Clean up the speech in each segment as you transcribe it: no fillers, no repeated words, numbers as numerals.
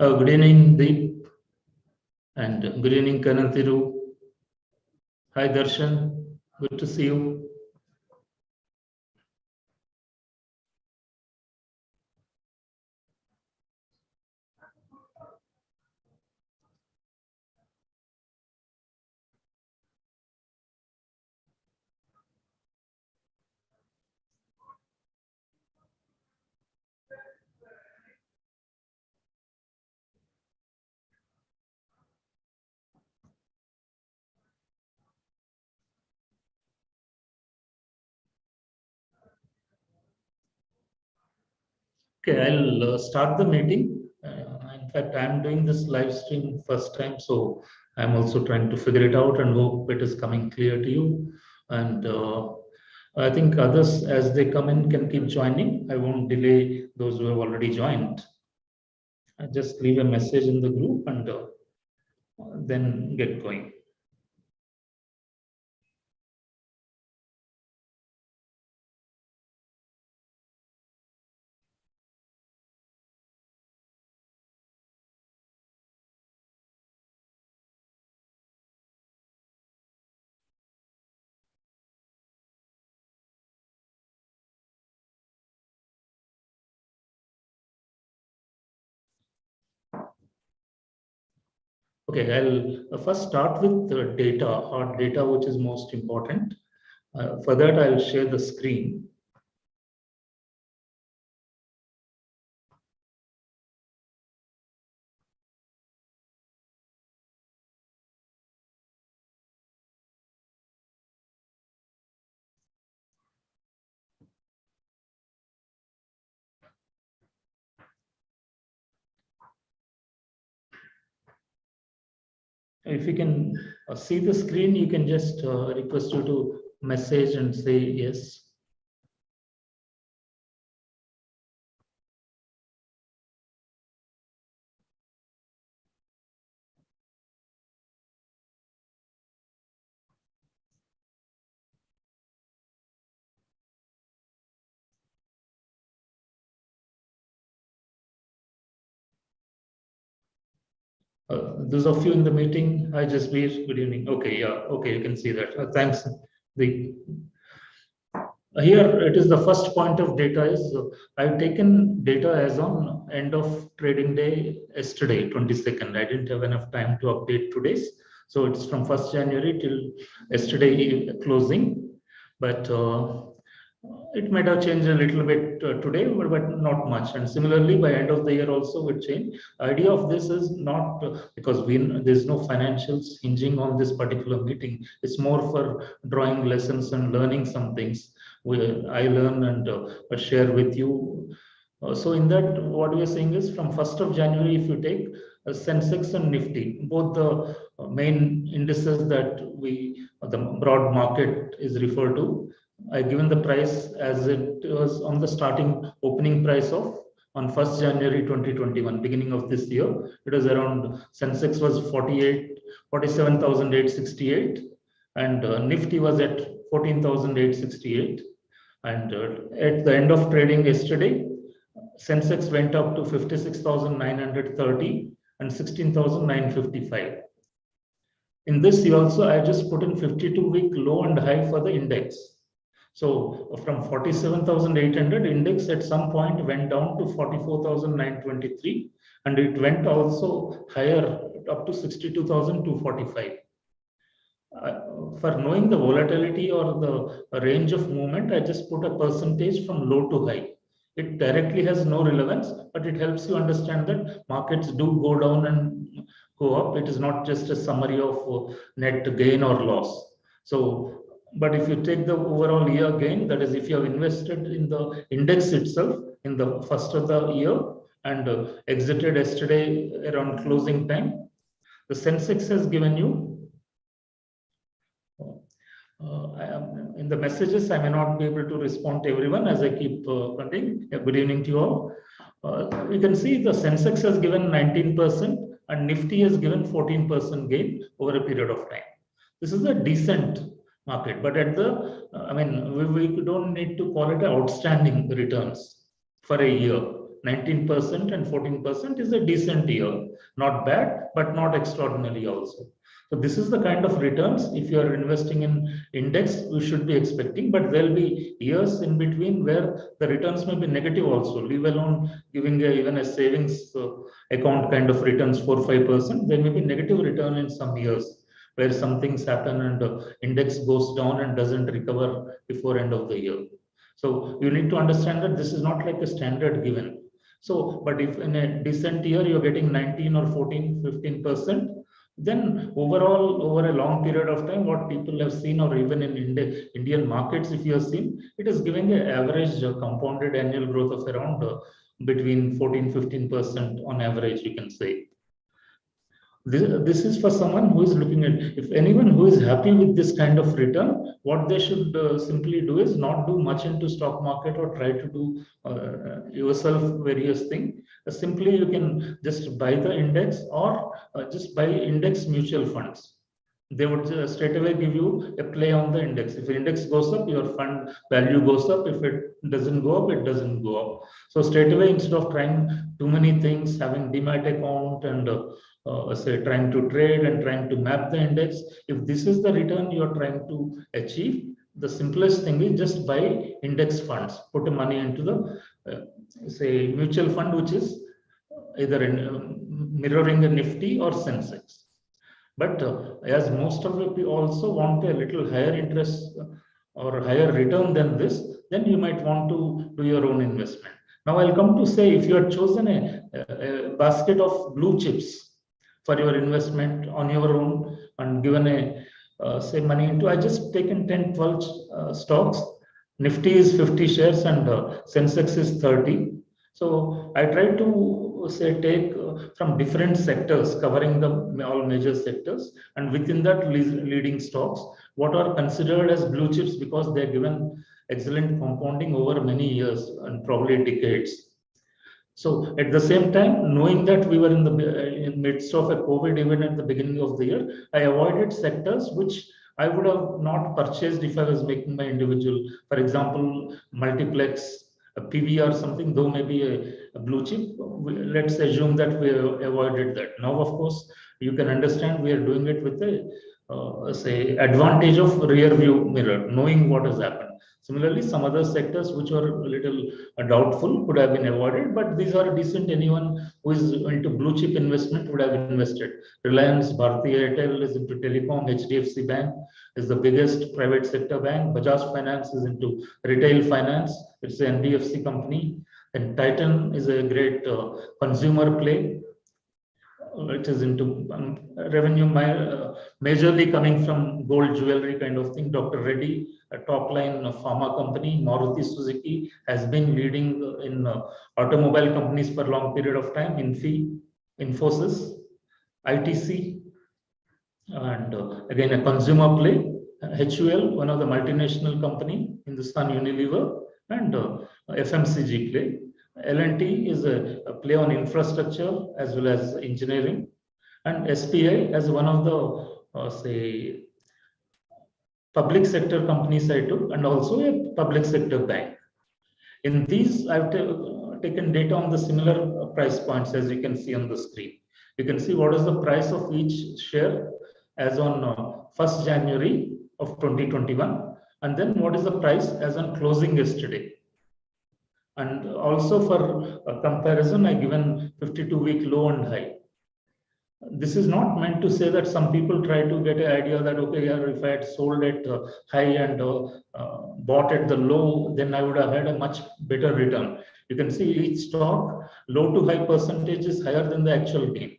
Good evening, Deep, and good evening, Kanantiru. Hi, Darshan. Good to see you. Okay, I'll start the meeting. In fact, I'm doing this live stream first time, so I'm also trying to figure it out and hope it is coming clear to you. And I think others, as they come in, can keep joining. I won't delay those who have already joined. I just leave a message in the group and then get going. Okay, I'll first start with the data, hard data, which is most important. For that, I'll share the screen. If you can see the screen, you can just request you to message and say yes. Those of you in the meeting, hi Jasbir, good evening. Okay, yeah, okay, you can see that. Thanks. The Here it is the first point of data is I've taken data as on end of trading day yesterday, 22nd. I didn't have enough time to update today's. So it's from 1st January till yesterday closing. But it might have changed a little bit today, but not much. And similarly, by end of the year also would change. Idea of this is not because there's no financials hinging on this particular meeting. It's more for drawing lessons and learning some things. I learn and share with you. So in that, what we are saying is from 1st of January, if you take Sensex and Nifty, both the main indices that the broad market is referred to, I given the price as it was on the starting opening price of on 1st January 2021, beginning of this year. It was around Sensex was 47,868 and Nifty was at 14,868. And at the end of trading yesterday, Sensex went up to 56,930 and 16,955. In this, I just put in 52-week low and high for the index. So from 47,800 index at some point went down to 44,923 and it went also higher up to 62,245. For knowing the volatility or the range of movement, I just put a percentage from low to high. It directly has no relevance, but it helps you understand that markets do go down and go up. It is not just a summary of net gain or loss. So, but if you take the overall year gain, that is, if you have invested in the index itself in the first of the year and exited yesterday around closing time, the Sensex has given you in the messages, I may not be able to respond to everyone as I keep funding. Good evening to you all. You can see the Sensex has given 19% and Nifty has given 14% gain over a period of time. This is a decent market, but at we don't need to call it outstanding returns for a year. 19% and 14% is a decent year. Not bad, but not extraordinary also. So this is the kind of returns, if you are investing in index, we should be expecting, but there'll be years in between where the returns may be negative also, leave alone giving even a savings account kind of returns 4-5%, there may be negative return in some years where some things happen and index goes down and doesn't recover before end of the year. So you need to understand that this is not like a standard given. So, but if in a decent year you're getting 19 or 14, 15%, then overall, over a long period of time, what people have seen, or even in Indian markets, if you have seen, it is giving an average compounded annual growth of around between 14-15% on average, you can say. This is for someone who is looking at, if anyone who is happy with this kind of return, what they should simply do is not do much into stock market or try to do yourself various things. Simply you can just buy the index or just buy index mutual funds. They would straight away give you a play on the index. If the index goes up, your fund value goes up. If it doesn't go up, it doesn't go up. So straight away, instead of trying too many things, having demat account and say trying to trade and trying to map the index, if this is the return you are trying to achieve, the simplest thing is just buy index funds, put the money into the say mutual fund, which is either in, mirroring a Nifty or Sensex. But as most of you also want a little higher interest or higher return than this, then you might want to do your own investment. Now I'll come to say, if you had chosen a basket of blue chips for your investment on your own and given a say money into, I just taken 10, 12 stocks. Nifty is 50 shares and Sensex is 30. So I try to say take from different sectors, covering the all major sectors, and within that leading stocks, what are considered as blue chips because they're given excellent compounding over many years and probably decades. So at the same time, knowing that we were in the midst of a COVID even at the beginning of the year, I avoided sectors which I would have not purchased if I was making my individual. For example, multiplex, a PVR something, though maybe a blue chip, let's assume that we avoided that. Now, of course, you can understand we are doing it with a say advantage of rear view mirror, knowing what has happened. Similarly, some other sectors which were a little doubtful could have been avoided, but these are decent. Anyone who is into blue chip investment would have invested. Reliance, Bharti Airtel is into telecom, HDFC Bank is the biggest private sector bank, Bajaj Finance is into retail finance, it's an NBFC company, and Titan is a great consumer play. It is into revenue majorly coming from gold jewelry kind of thing. Dr. Reddy, a top line pharma company. Maruti Suzuki has been leading in automobile companies for a long period of time. Infosys, ITC, and again a consumer play. HUL, one of the multinational company, Hindustan Unilever, and FMCG play. L&T is a play on infrastructure as well as engineering, and SPI as one of the say public sector companies I took, and also a public sector bank. In these, I've taken data on the similar price points as you can see on the screen. You can see what is the price of each share as on 1st January of 2021, and then what is the price as on closing yesterday. And also for a comparison, I given 52-week low and high. This is not meant to say that some people try to get an idea that, okay, yeah, if I had sold at high and bought at the low, then I would have had a much better return. You can see each stock, low to high percentage is higher than the actual gain.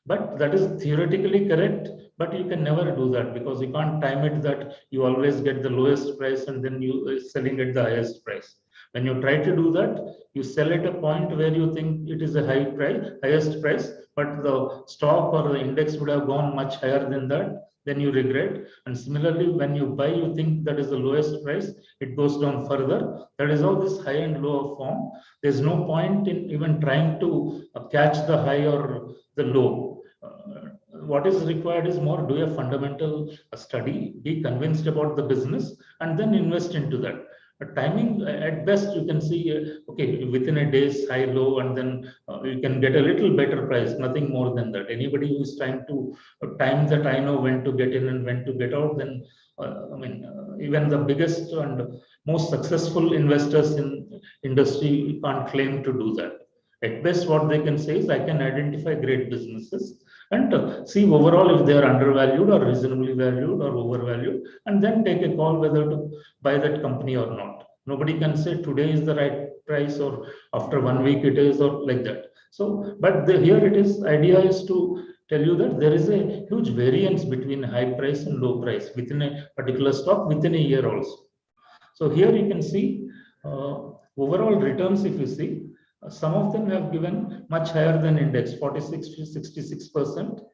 But that is theoretically correct, but you can never do that because you can't time it that you always get the lowest price and then you selling at the highest price. When you try to do that, you sell at a point where you think it is a high price, highest price, but the stock or the index would have gone much higher than that, then you regret. And similarly, when you buy, you think that is the lowest price, it goes down further. That is how this high and low form. There's no point in even trying to catch the high or the low. What is required is more do a fundamental study, be convinced about the business, and then invest into that. Timing at best you can see okay, within a day's high low, and then you can get a little better price, nothing more than that. Anybody who is trying to time that I know when to get in and when to get out, then even the biggest and most successful investors in industry can't claim to do that. At best, what they can say is I can identify great businesses and see overall if they are undervalued or reasonably valued or overvalued, and then take a call whether to buy that company or not. Nobody can say today is the right price or after 1 week it is, or like that. So, but here it is, idea is to tell you that there is a huge variance between high price and low price within a particular stock within a year also. So here you can see overall returns. If you see, some of them have given much higher than index, 46 to 66%.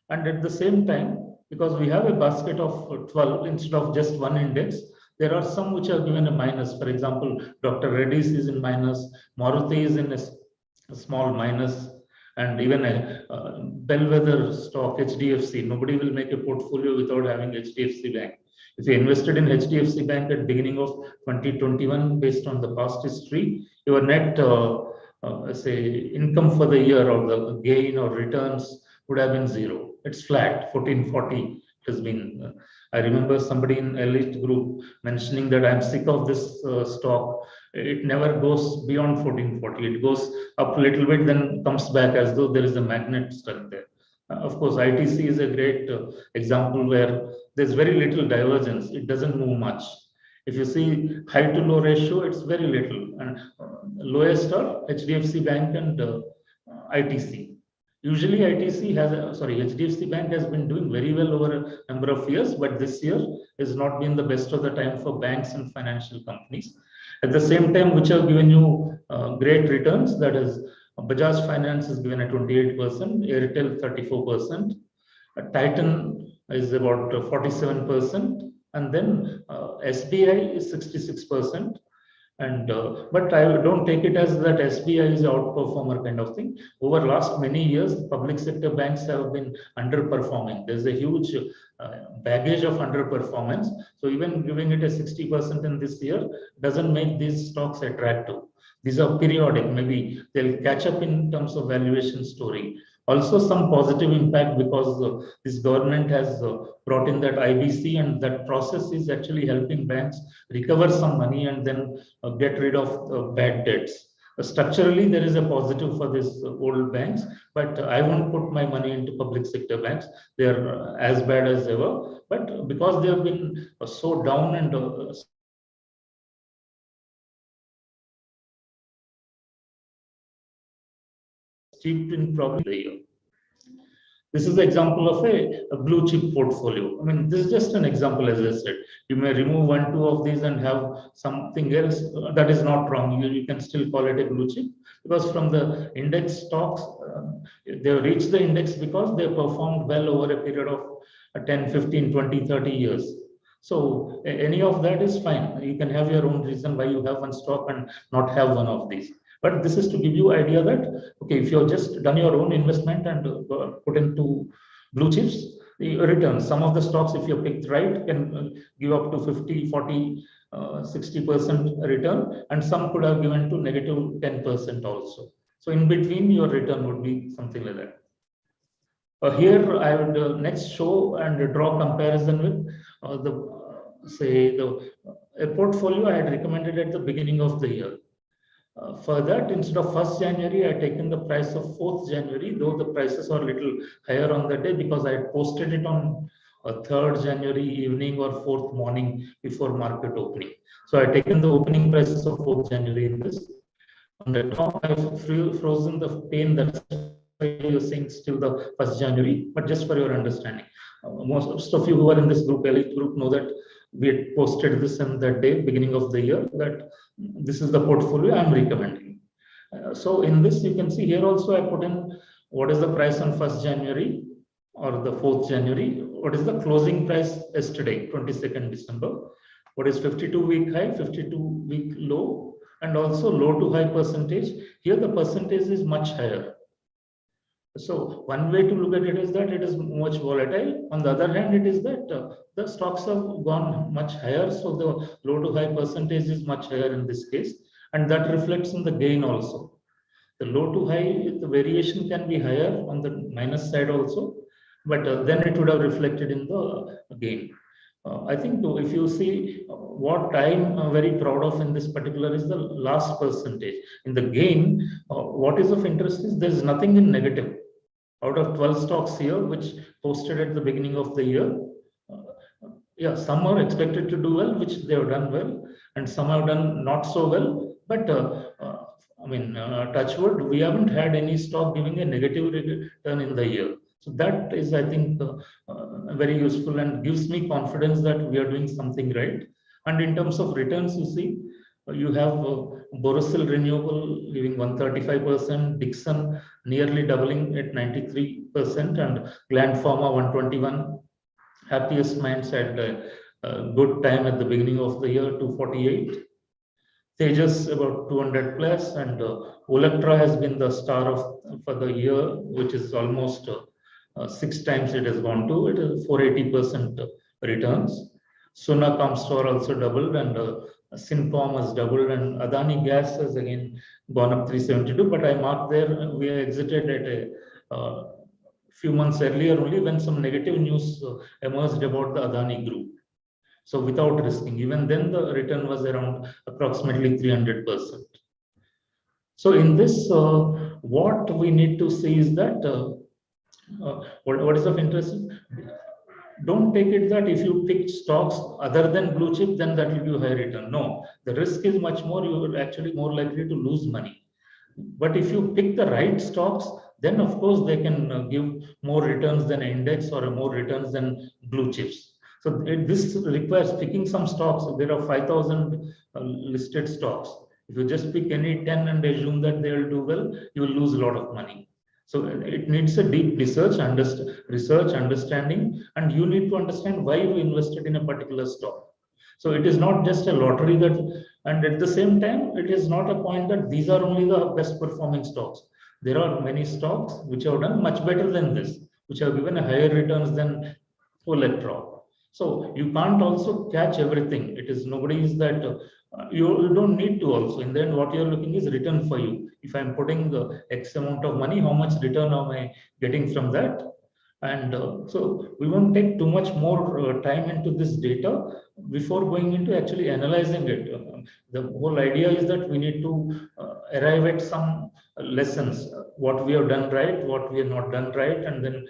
And at the same time, because we have a basket of 12 instead of just one index, there are some which are given a minus. For example, Dr. Reddy's is in minus, Maruti is in a small minus, and even a bellwether stock, HDFC. Nobody will make a portfolio without having HDFC Bank. If you invested in HDFC Bank at beginning of 2021, based on the past history, your net say income for the year or the gain or returns would have been zero. It's flat, 1440. It has been. I remember somebody in elite group mentioning that I'm sick of this stock. It never goes beyond 1440. It goes up a little bit, then comes back as though there is a magnet stuck there. Of course, ITC is a great example where there's very little divergence. It doesn't move much. If you see high to low ratio, it's very little. And lowest are HDFC Bank and ITC. Usually ITC HDFC Bank has been doing very well over a number of years, but this year has not been the best of the time for banks and financial companies. At the same time, which have given you great returns, that is Bajaj Finance is given at 28%, Airtel 34%, Titan is about 47%, and then SBI is 66%. And but I don't take it as that SBI is an outperformer kind of thing. Over last many years, public sector banks have been underperforming. There's a huge baggage of underperformance. So even giving it a 60% in this year doesn't make these stocks attractive. These are periodic. Maybe they'll catch up in terms of valuation story. Also, some positive impact because this government has brought in that IBC, and that process is actually helping banks recover some money and then get rid of bad debts. Structurally, there is a positive for these old banks, but I won't put my money into public sector banks. They are as bad as ever. But because they have been so down and steeped in probably the year. This is the example of a blue chip portfolio. I mean, this is just an example, as I said. You may remove one, two of these and have something else. That is not wrong. You can still call it a blue chip, because from the index stocks, they reached the index because they performed well over a period of 10, 15, 20, 30 years. So any of that is fine. You can have your own reason why you have one stock and not have one of these. But this is to give you idea that, okay, if you've just done your own investment and put into blue chips, the returns, some of the stocks, if you picked right, can give up to 50, 40, 60% return, and some could have given to negative 10% also. So in between, your return would be something like that. Here I would next show and draw comparison with a portfolio I had recommended at the beginning of the year. For that, instead of 1st January, I taken the price of 4th January, though the prices are a little higher on the day because I had posted it on 3rd January evening or 4th morning before market opening. So I taken the opening prices of 4th January in this. On the top, I've frozen the pain. That's why you're saying still the 1st January, but just for your understanding. Most of you who are in this group, elite group, know that we had posted this in that day, beginning of the year, that this is the portfolio I'm recommending. So in this, you can see here also I put in what is the price on 1st January or the 4th January, what is the closing price yesterday, 22nd December, what is 52-week high, 52-week low, and also low to high percentage. Here the percentage is much higher. So one way to look at it is that it is much volatile. On the other hand, it is that the stocks have gone much higher. So the low to high percentage is much higher in this case. And that reflects in the gain also. The low to high, the variation can be higher on the minus side also, but then it would have reflected in the gain. I think if you see what I'm very proud of in this particular is the last percentage. In the gain, what is of interest is there's nothing in negative. Out of 12 stocks here, which posted at the beginning of the year, yeah, some are expected to do well, which they have done well, and some have done not so well. But I mean, touch wood, we haven't had any stock giving a negative return in the year. So that is, I think, very useful and gives me confidence that we are doing something right. And in terms of returns, you see, you have Borosil Renewable giving 135%, Dixon nearly doubling at 93%, and Gland Pharma 121. Happiest Minds had a good time at the beginning of the year, 248. Tejas about 200 plus, and Olectra has been the star of for the year, which is almost 6 times it has gone to. It is 480% returns. Sona Comstor also doubled, and Sinpom has doubled, and Adani Gas has again gone up 372. But I marked there we exited at a few months earlier only when some negative news emerged about the Adani group. So without risking, even then the return was around approximately 300%. So in this, what we need to see is that what is of interest. Don't take it that if you pick stocks other than blue chip, then that will give high return. No, the risk is much more. You are actually more likely to lose money. But if you pick the right stocks, then of course they can give more returns than index or more returns than blue chips. So this requires picking some stocks. There are 5,000 listed stocks. If you just pick any 10 and assume that they will do well, you will lose a lot of money. So it needs a deep research, understanding, and you need to understand why you invested in a particular stock. So it is not just a lottery that, and at the same time, it is not a point that these are only the best performing stocks. There are many stocks which have done much better than this, which have given a higher returns than Electron. So you can't also catch everything. It is nobody is that you don't need to also. In the end, what you're looking is return for you. If I'm putting X amount of money, how much return am I getting from that? And so we won't take too much more time into this data before going into actually analyzing it. The whole idea is that we need to arrive at some lessons, what we have done right, what we have not done right, and then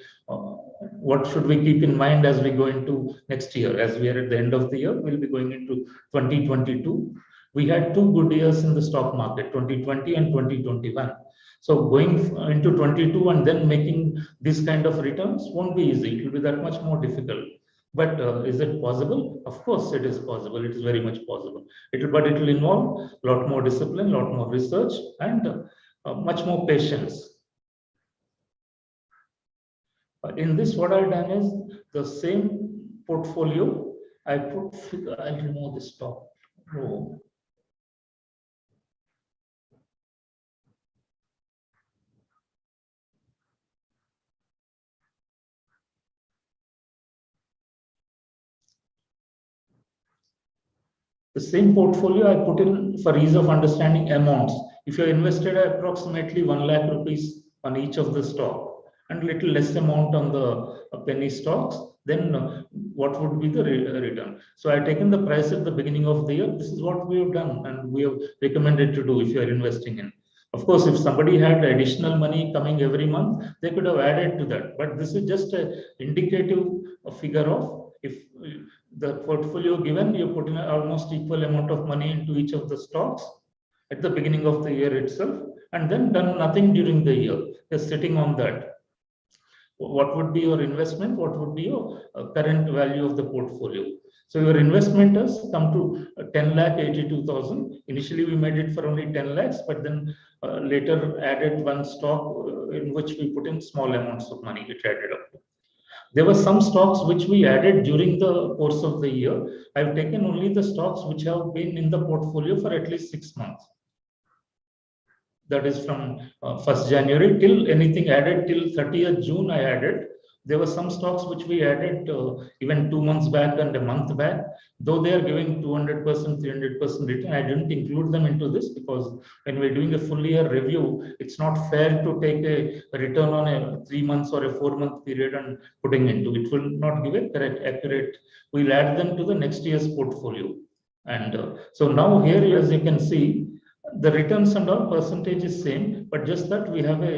what should we keep in mind as we go into next year. As we are at the end of the year, we'll be going into 2022. We had two good years in the stock market, 2020 and 2021. So going into 22 and then making this kind of returns won't be easy. It will be that much more difficult. But is it possible? Of course, it is possible. It is very much possible. But it will involve a lot more discipline, a lot more research, and much more patience. In this, what I've done is the same portfolio. I'll remove this top row. The same portfolio I put in for ease of understanding amounts. If you invested approximately 1 lakh rupees on each of the stock and little less amount on the penny stocks, then what would be the return? So I taken the price at the beginning of the year. This is what we have done and we have recommended to do if you are investing in. Of course, if somebody had additional money coming every month, they could have added to that. But this is just an indicative figure of if the portfolio given, you put in almost equal amount of money into each of the stocks at the beginning of the year itself, and then done nothing during the year, just sitting on that. What would be your investment? What would be your current value of the portfolio? So your investment has come to 10 lakh 82,000. Initially, we made it for only 10 lakhs, but then later added one stock in which we put in small amounts of money. It added up. There were some stocks which we added during the course of the year. I've taken only the stocks which have been in the portfolio for at least 6 months. that is from 1st January till anything added till 30th June I added. There were some stocks which we added even 2 months back and a month back, though they are giving 200%, 300% return. I didn't include them into this because when we're doing a full year review, it's not fair to take a return on a 3 months or a 4 month period and putting into it. Will not give a correct, accurate. We'll add them to the next year's portfolio. And so now here, as you can see, the returns and all percentage is same, but just that we have a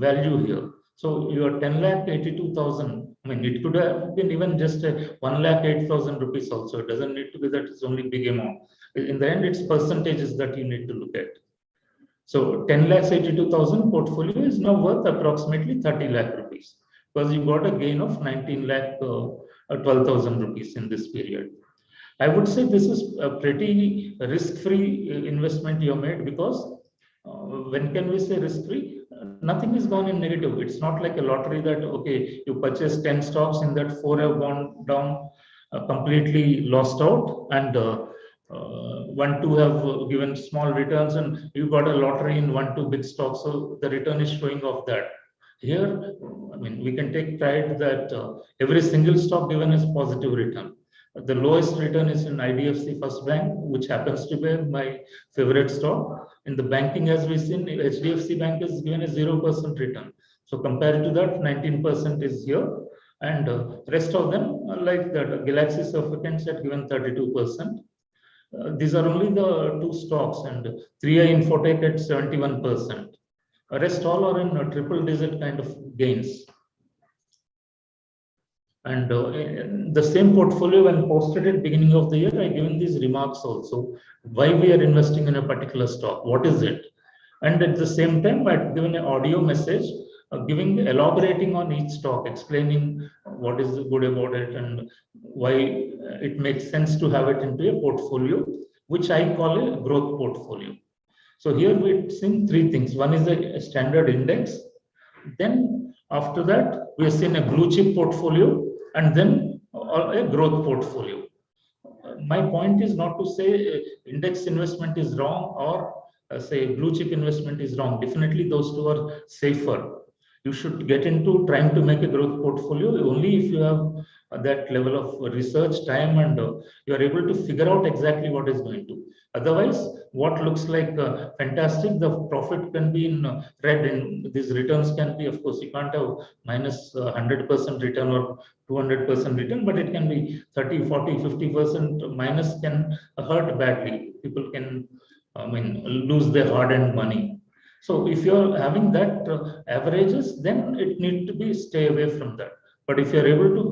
value here. So your 10,82,000, I mean, it could have been even just a 1,08,000 rupees also. It doesn't need to be that it's only big amount. In the end, it's percentages that you need to look at. So 10,82,000 portfolio is now worth approximately 30 lakh rupees because you got a gain of 19 lakh 12,000 rupees in this period. I would say this is a pretty risk-free investment you made because when can we say risk-free? Nothing is gone in negative. It's not like a lottery that, okay, you purchase 10 stocks in that 4 have gone down, completely lost out, and 1, 2 have given small returns, and you got a lottery in 1, 2 big stocks. So the return is showing off that. Here, I mean, we can take pride that every single stock given is positive return. The lowest return is in Hdfc First Bank, which happens to be my favorite stock. In the banking, as we've seen, Hdfc Bank is given a 0% return. So compared to that, 19% is here. And rest of them, like the Galaxy Surfactants had given 32%. These are only the 2 stocks, and 3i Infotech at 71%. Rest all are in a triple digit kind of gains. And the same portfolio, when posted at beginning of the year, I given these remarks also. Why we are investing in a particular stock? What is it? And at the same time, I've given an audio message, elaborating on each stock, explaining what is good about it and why it makes sense to have it into a portfolio, which I call a growth portfolio. So here we've seen 3 things. One is a standard index. Then after that, we have seen a blue chip portfolio, and then a growth portfolio. My point is not to say index investment is wrong or say blue chip investment is wrong. Definitely those 2 are safer. You should get into trying to make a growth portfolio only if you have that level of research time and you are able to figure out exactly what is going to. Otherwise, what looks like fantastic, the profit can be in red, and these returns can be, of course, you can't have minus 100% return or 200% return, but it can be 30, 40, 50% minus can hurt badly. People can, lose their hard-earned money. So if you're having that averages, then it need to be stay away from that. But if you're able to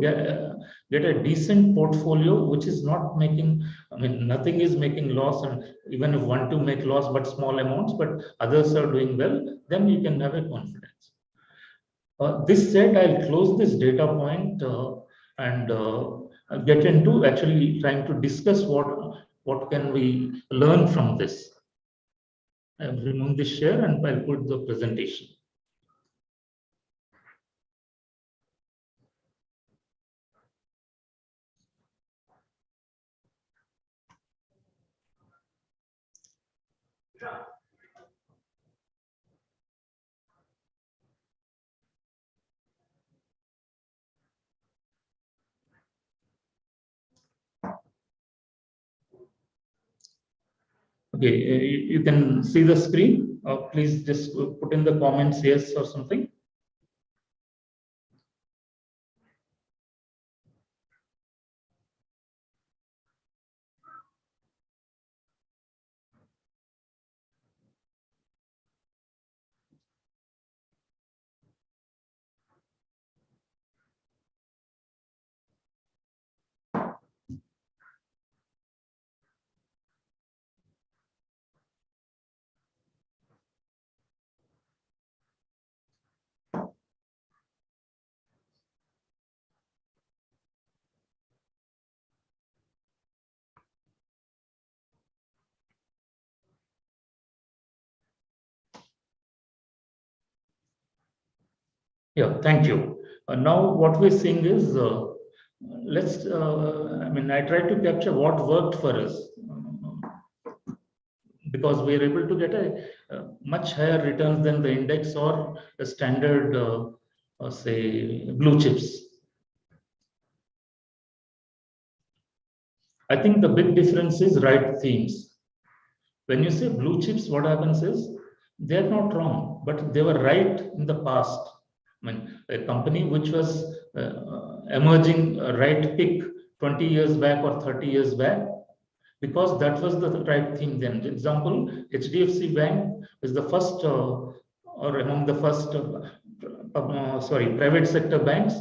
get a decent portfolio, which is not making, nothing is making loss, and even if 1, 2 make loss, but small amounts, but others are doing well, then you can have a confidence. This said, I'll close this data point and get into actually trying to discuss what can we learn from this. I'll remove this share and I'll put the presentation. Okay, you can see the screen. Please just put in the comments yes or something. Yeah, thank you. Now what we're seeing is, let's, I tried to capture what worked for us because we are able to get a much higher returns than the index or the standard, say, blue chips. I think the big difference is right themes. When you say blue chips, what happens is they are not wrong, but they were right in the past. I mean, a company which was emerging right pick 20 years back or 30 years back, because that was the right thing then. For example, HDFC Bank is the first or among the first, private sector banks.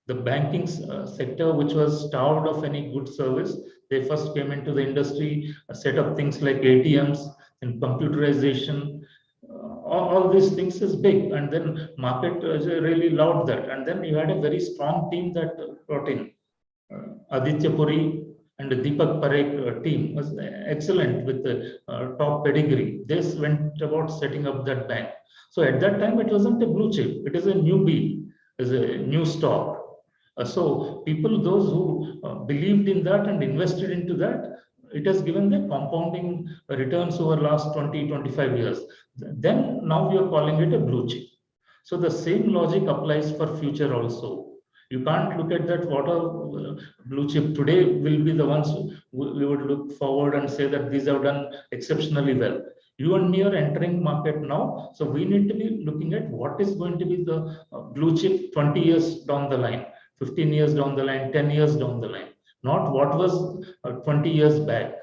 The banking sector, which was starved of any good service, they first came into the industry, set up things like ATMs and computerization. All these things is big, and then market really loved that. And then you had a very strong team that brought in. Aditya Puri and Deepak Parekh team was excellent with the top pedigree. They went about setting up that bank. So at that time, it wasn't a blue chip; it is a newbie, is a new stock. So people, those who believed in that and invested into that, it has given the compounding returns over last 20, 25 years. Then now we are calling it a blue chip. So the same logic applies for future also. You can't look at that what are blue chip today will be the ones we would look forward and say that these have done exceptionally well. You and me are entering market now, so we need to be looking at what is going to be the blue chip 20 years down the line, 15 years down the line, 10 years down the line, not what was 20 years back.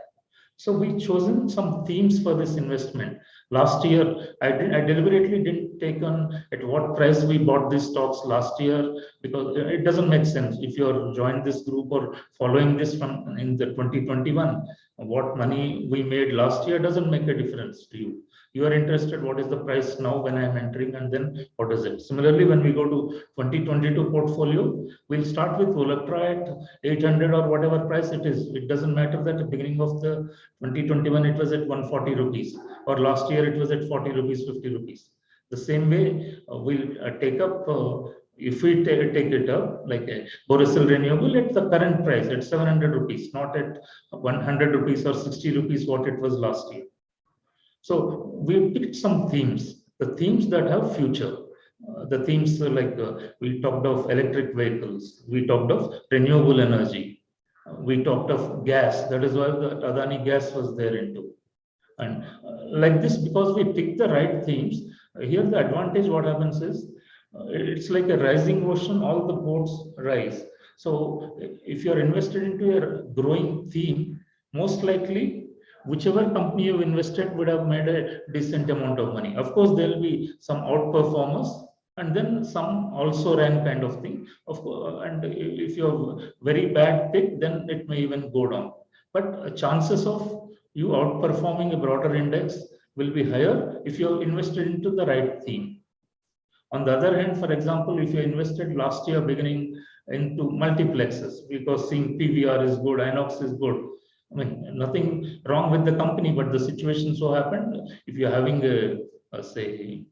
So we chosen some themes for this investment. Last year, I deliberately didn't take on at what price we bought these stocks last year, because it doesn't make sense if you're joined this group or following this from in the 2021. What money we made last year doesn't make a difference to you. You are interested what is the price now when I'm entering, and then what is it. Similarly, when we go to 2022 portfolio, we'll start with Olectra at 800 or whatever price it is. It doesn't matter that at the beginning of the 2021 it was at 140 rupees, or last year it was at 40 rupees, 50 rupees. The same way we'll take up, if we take it up like a Borosil Renewable at the current price at 700 rupees, not at 100 rupees or 60 rupees what it was last year. So we picked some themes, the themes that have future. The themes like we talked of electric vehicles, we talked of renewable energy, we talked of gas. That is why the Adani gas was there into. And like this, because we pick the right themes, here the advantage what happens is it's like a rising ocean, all the boats rise. So if you're invested into a growing theme, most likely whichever company you invested would have made a decent amount of money. Of course, there will be some outperformers and then some also ran kind of thing. Of course, and if you have very bad pick, then it may even go down. But chances of you outperforming a broader index will be higher if you have invested into the right theme. On the other hand, for example, if you invested last year beginning into multiplexes because seeing PVR is good, Inox is good. I mean, nothing wrong with the company, but the situation so happened. If you're having say,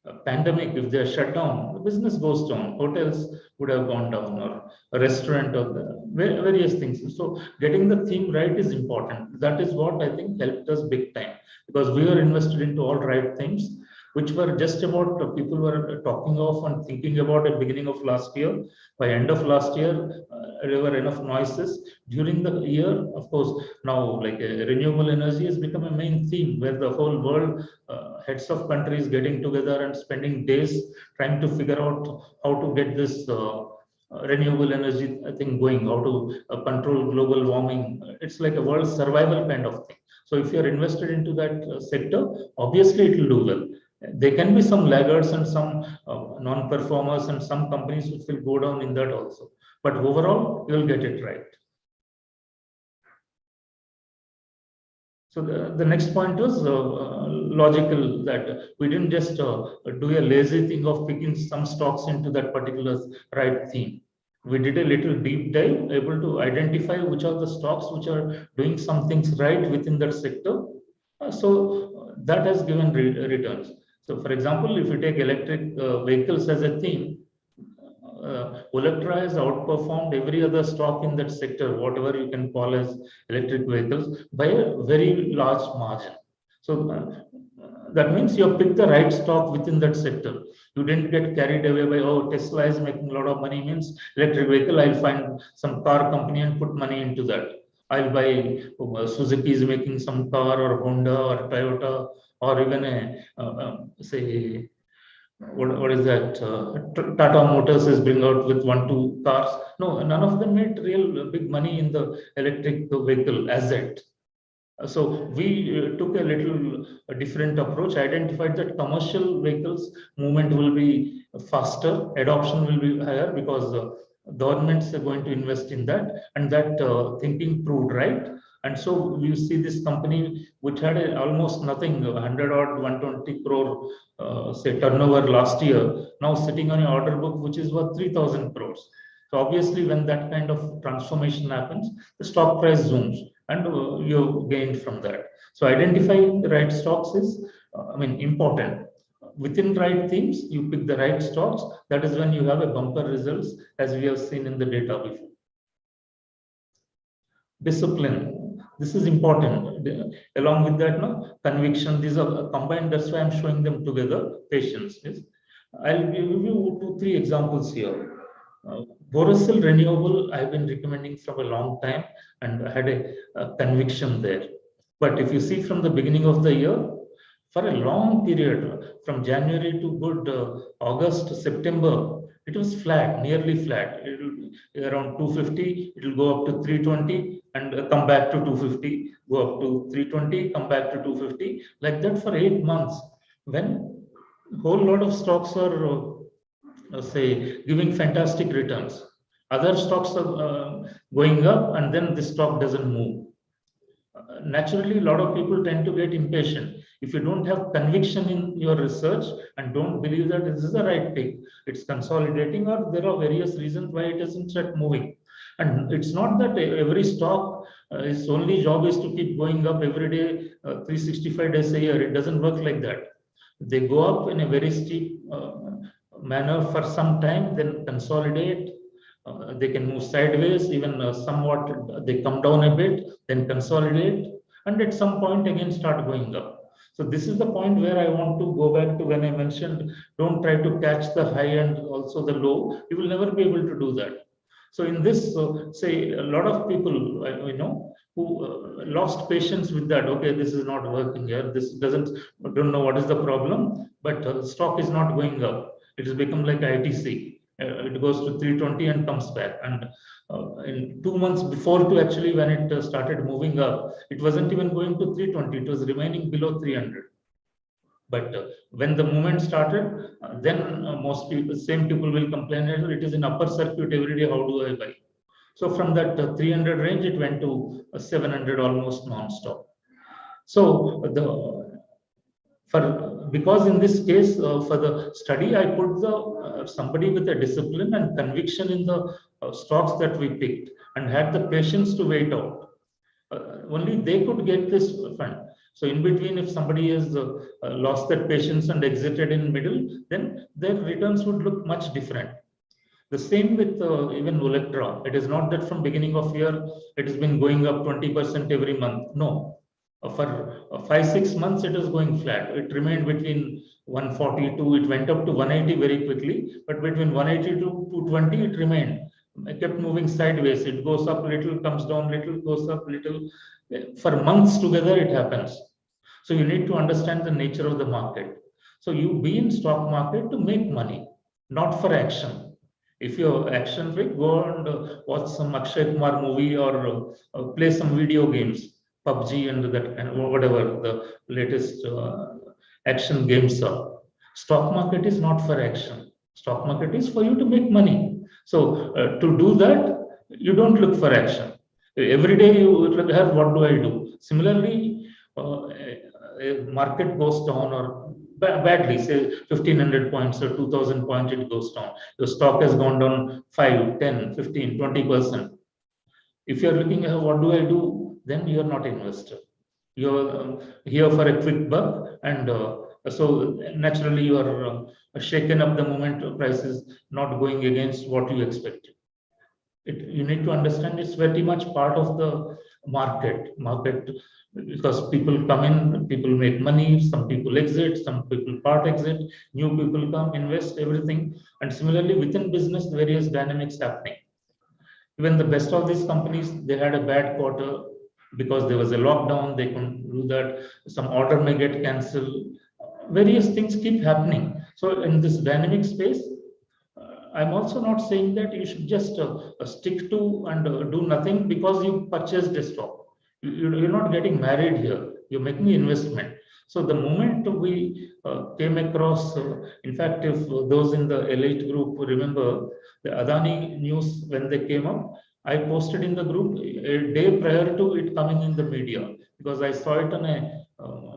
a pandemic, if they're shut down, the business goes down. Hotels would have gone down, or a restaurant, or various things. So getting the theme right is important. That is what I think helped us big time, because we were invested into all right things, which were just about people were talking of and thinking about at beginning of last year. By end of last year, there were enough noises. During the year, of course, now like renewable energy has become a main theme where the whole world, heads of countries getting together and spending days trying to figure out how to get this renewable energy thing going, how to control global warming. It's like a world survival kind of thing. So if you're invested into that sector, obviously it will do well. There can be some laggards and some non-performers and some companies which will go down in that also. But overall, you'll get it right. So the next point was logical, that we didn't just do a lazy thing of picking some stocks into that particular right theme. We did a little deep dive, able to identify which are the stocks which are doing some things right within that sector. So that has given returns. So for example, if you take electric vehicles as a theme, Olectra has outperformed every other stock in that sector, whatever you can call as electric vehicles, by a very large margin. So That means you have picked the right stock within that sector. You didn't get carried away by, oh, Tesla is making a lot of money, means electric vehicle, I'll find some car company and put money into that. I'll buy Suzuki is making some car, or Honda or Toyota, or even a say what is that? Tata Motors is bring out with 1 2 cars. No, none of them made real big money in the electric vehicle as yet. So we took a little different approach, identified that commercial vehicles movement will be faster, adoption will be higher, because governments are going to invest in that, and that thinking proved right. And so you see this company which had almost nothing, 100 or 120 crore say turnover last year, now sitting on an order book which is worth 3,000 crores. So obviously when that kind of transformation happens, the stock price zooms, and you gain from that. So identifying the right stocks is, important. Within right themes, you pick the right stocks. That is when you have a bumper results, as we have seen in the data before. Discipline. This is important. Along with that, no conviction. These are combined. That's why I'm showing them together. Patience. Yes. I'll give you 2 3 examples here. Borosil Renewable, I've been recommending from a long time, and I had a conviction there. But if you see from the beginning of the year, for a long period, from January to good August, September, it was flat, nearly flat. It will around 250, it will go up to 320 and come back to 250, go up to 320, come back to 250, like that for 8 months. When a whole lot of stocks are say giving fantastic returns, other stocks are going up, and then this stock doesn't move. Naturally, a lot of people tend to get impatient. If you don't have conviction in your research and don't believe that this is the right pick, it's consolidating, or there are various reasons why it doesn't start moving. And it's not that every stock its only job is to keep going up every day, 365 days a year. It doesn't work like that. They go up in a very steep manner for some time, then consolidate. They can move sideways, even somewhat they come down a bit, then consolidate, and at some point again start going up. So this is the point where I want to go back to when I mentioned, don't try to catch the high and also the low. You will never be able to do that. So in this, say a lot of people I know who lost patience with that. Okay, this is not working here. This doesn't, don't know what is the problem, but stock is not going up. It has become like ITC. It goes to 320 and comes back. And in 2 months before to actually when it started moving up, it wasn't even going to 320. It was remaining below 300. But when the movement started, then most people, same people will complain that it is in upper circuit every day. How do I buy? So from that 300 range, it went to 700 almost non-stop. So because in this case for the study, I put the somebody with a discipline and conviction in the stocks that we picked, and had the patience to wait out. Only they could get this fund. So in between, if somebody has lost that patience and exited in middle, then their returns would look much different. The same with even Electra. It is not that from beginning of year it has been going up 20% every month. No, for 5 6 months it was going flat. It remained between 142. It went up to 180 very quickly, but between 180 to 220 it remained. It kept moving sideways. It goes up little, comes down little, goes up little. For months together it happens. So you need to understand the nature of the market. So you be in stock market to make money, not for action. If you're action freak, go and watch some Akshay Kumar movie, or play some video games, PUBG and that kind of whatever the latest action games are. Stock market is not for action. Stock market is for you to make money. So to do that, you don't look for action. Every day you look at what do I do. Similarly, a market goes down or badly, say 1500 points or 2000 points, it goes down. Your stock has gone down 5, 10, 15, 20%. If you're looking at what do I do, then you're not an investor. You're here for a quick buck, and so naturally you are shaken up the moment price is not going against what you expected. You need to understand it's very much part of the market, because people come in, people make money, some people exit, some people part exit, new people come, invest, everything. And similarly, within business, various dynamics happening. Even the best of these companies, they had a bad quarter because there was a lockdown, they couldn't do that. Some order may get cancelled. Various things keep happening. So in this dynamic space, I'm also not saying that you should just stick to and do nothing because you purchased a stock. You're not getting married here. You're making an investment. So the moment we came across, in fact, if those in the elite group remember the Adani news when they came up, I posted in the group a day prior to it coming in the media because I saw it on a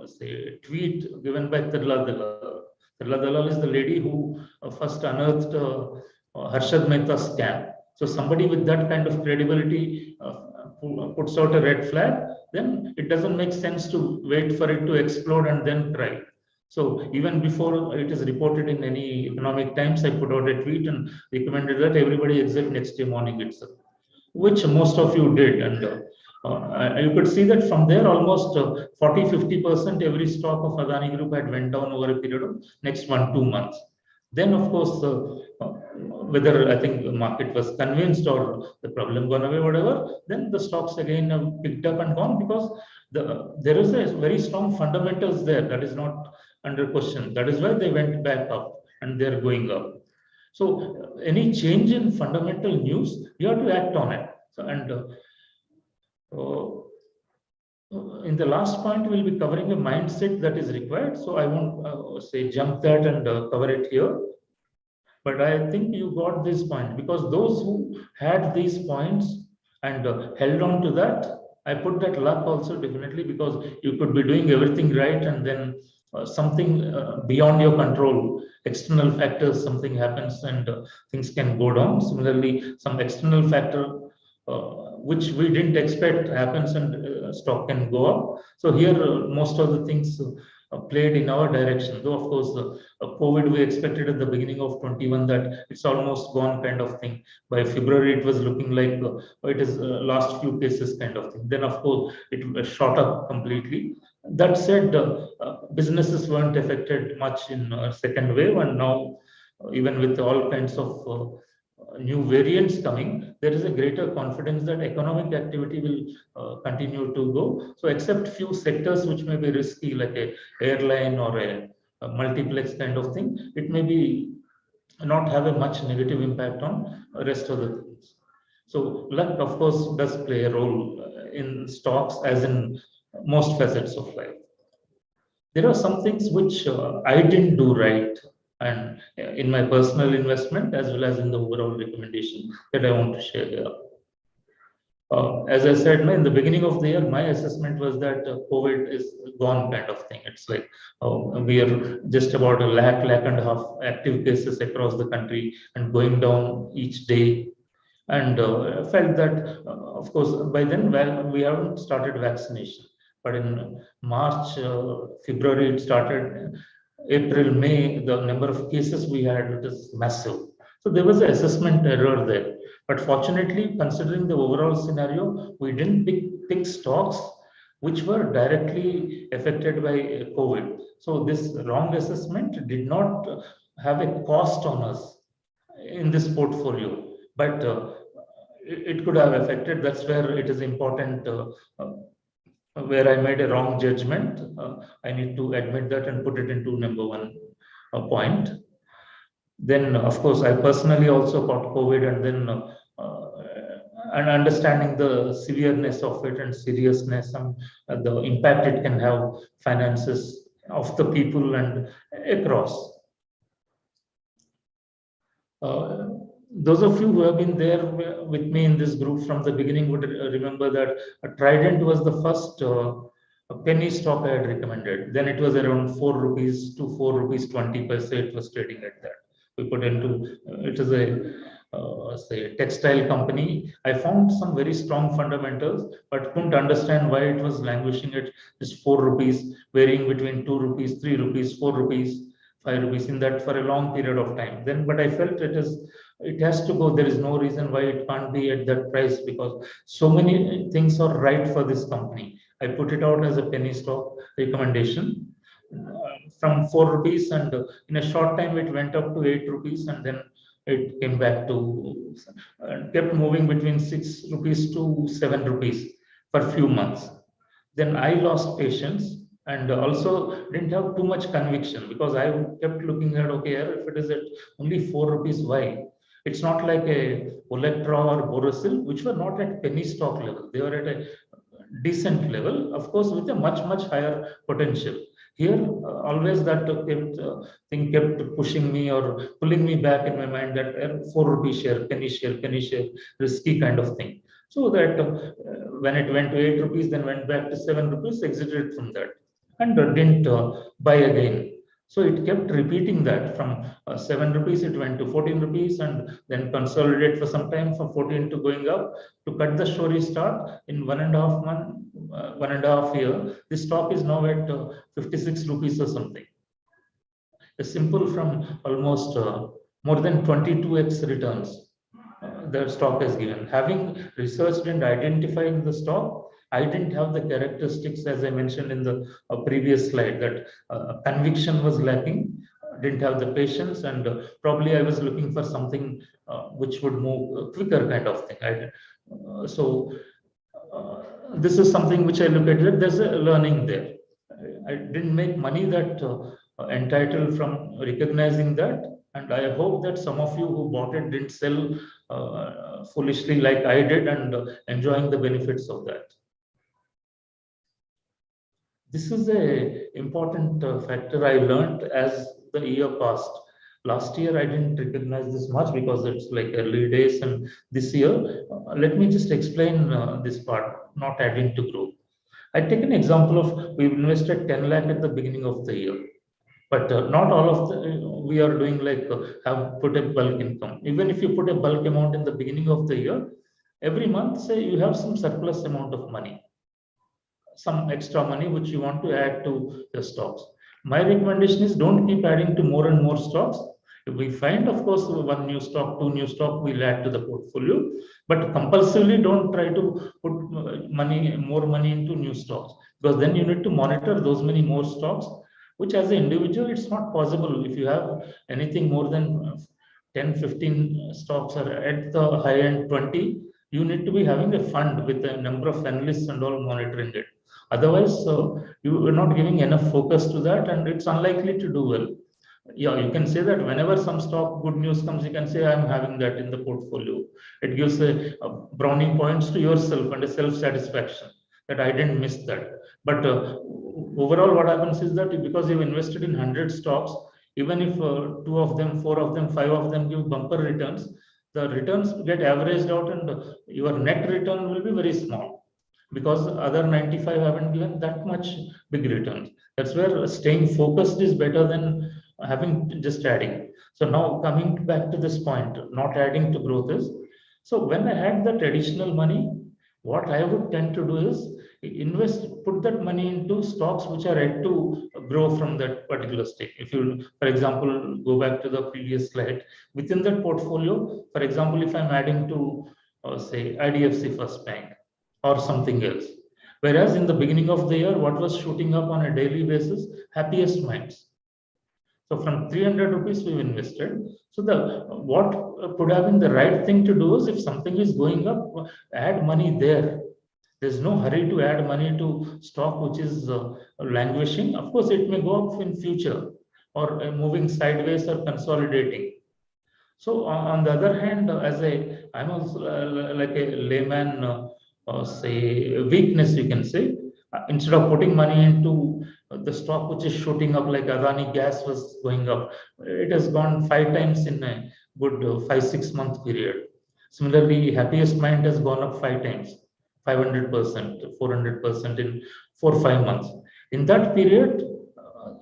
say tweet given by Tirla Dalal. Tirla Dalal is the lady who first unearthed Harshad Mehta's scam. So somebody with that kind of credibility puts out a red flag, then it doesn't make sense to wait for it to explode and then try. So even before it is reported in any economic times, I put out a tweet and recommended that everybody exit next day morning itself, which most of you did. And you could see that from there almost 40-50% every stock of Adani Group had went down over a period of next 1-2 months. Then, of course, whether I think the market was convinced or the problem gone away, whatever, then the stocks again have picked up and gone because there is a very strong fundamentals there that is not under question. That is why they went back up and they're going up. So any change in fundamental news, you have to act on it. So, and in the last point, we'll be covering a mindset that is required. So I won't say jump that and cover it here. But I think you got this point because those who had these points and held on to that, I put that luck also definitely because you could be doing everything right and then something beyond your control, external factors, something happens and things can go down. Similarly, some external factor which we didn't expect happens and stock can go up. So here, most of the things played in our direction. Though, of course, COVID, we expected at the beginning of 21 that it's almost gone kind of thing. By February, it was looking like it is last few cases kind of thing. Then, of course, it shot up completely. That said, businesses weren't affected much in second wave, and now even with all kinds of new variants coming, there is a greater confidence that economic activity will continue to go. So except few sectors which may be risky, like a airline or a multiplex kind of thing, it may be not have a much negative impact on rest of the things. So luck, of course, does play a role in stocks as in most facets of life. There are some things which I didn't do right and in my personal investment as well as in the overall recommendation that I want to share here. As I said, in the beginning of the year, my assessment was that COVID is gone kind of thing. It's like we are just about a lakh and a half active cases across the country and going down each day. And felt that, of course, by then, well, we haven't started vaccination. But in March, February, it started. April, May, the number of cases we had, it is massive. So there was an assessment error there. But fortunately, considering the overall scenario, we didn't pick stocks which were directly affected by COVID. So this wrong assessment did not have a cost on us in this portfolio. But it could have affected. That's where it is important. Where I made a wrong judgment, I need to admit that and put it into number one point. Then, of course, I personally also caught COVID, and then and understanding the severeness of it and seriousness and the impact it can have finances of the people and across. Those of you who have been there with me in this group from the beginning would remember that Trident was the first penny stock I had recommended. Then it was around 4 rupees to 4 rupees 20 paise. It was trading at that. We put into it is a say textile company. I found some very strong fundamentals, but couldn't understand why it was languishing at just 4 rupees, varying between 2 rupees, 3 rupees, 4 rupees, 5 rupees in that for a long period of time. Then, but I felt it is it has to go. There is no reason why it can't be at that price, because so many things are right for this company. I put it out as a penny stock recommendation from 4 rupees, and in a short time it went up to 8 rupees, and then it came back to kept moving between 6 rupees to 7 rupees for few months. Then I lost patience and also didn't have too much conviction, because I kept looking at, okay, if it is at only 4 rupees, why? It's not like a Electra or Borosil, which were not at penny stock level. They were at a decent level, of course, with a much higher potential. Here, always that thing kept pushing me or pulling me back in my mind, that 4 rupee share, penny share, risky kind of thing. So that when it went to 8 rupees, then went back to 7 rupees, exited from that, and didn't buy again. So it kept repeating that from 7 rupees, it went to 14 rupees, and then consolidate for some time from 14 to going up. To cut the story short, in 1.5 month, 1.5 year, this stock is now at 56 rupees or something. A simple from almost more than 22x returns the stock has given. Having researched and identified the stock, I didn't have the characteristics, as I mentioned in the previous slide, that conviction was lacking, didn't have the patience, and probably I was looking for something which would move quicker kind of thing. So this is something which I look at it. There's a learning there. I didn't make money that entitled from recognizing that, and I hope that some of you who bought it didn't sell foolishly like I did, and enjoying the benefits of that. This is a important factor I learned as the year passed. Last year I didn't recognize this much because it's like early days, and this year, let me just explain this part, not adding to growth. I take an example of, we've invested 10 lakh at the beginning of the year, but not all of the we are doing like have put a bulk income. Even if you put a bulk amount in the beginning of the year, every month, say you have some surplus amount of money, some extra money which you want to add to your stocks. My recommendation is, don't keep adding to more and more stocks. If we find, of course, one new stock, two new stock, we'll add to the portfolio, but compulsively don't try to put more money into new stocks, because then you need to monitor those many more stocks, which as an individual, it's not possible. If you have anything more than 10, 15 stocks, or at the high end 20, you need to be having a fund with a number of analysts and all monitoring it. Otherwise, you are not giving enough focus to that, and it's unlikely to do well. Yeah, you can say that whenever some stock good news comes, you can say, I'm having that in the portfolio. It gives a brownie points to yourself and a self-satisfaction that I didn't miss that. But overall, what happens is that because you've invested in 100 stocks, even if two of them, four of them, five of them give bumper returns, the returns get averaged out, and your net return will be very small, because other 95 haven't given that much big returns. That's where staying focused is better than having just adding. So now coming back to this point, not adding to growth is, so when I had that additional money, what I would tend to do is invest, put that money into stocks which are yet to grow from that particular state. If you, for example, go back to the previous slide, within that portfolio, for example, if I'm adding to, say, IDFC First Bank or something else, whereas in the beginning of the year, what was shooting up on a daily basis? Happiest Minds. So from 300 rupees we've invested. So the what could have been the right thing to do is, if something is going up, add money there. There's no hurry to add money to stock which is languishing. Of course, it may go up in future, or moving sideways or consolidating. So on the other hand, as I'm also like a layman, say weakness, you can say, instead of putting money into the stock which is shooting up, like Adani Gas was going up, it has gone 5 times in a good 5-6 month period. Similarly, Happiest Mind has gone up 5 times, 500%, 400% in 4-5 months. In that period,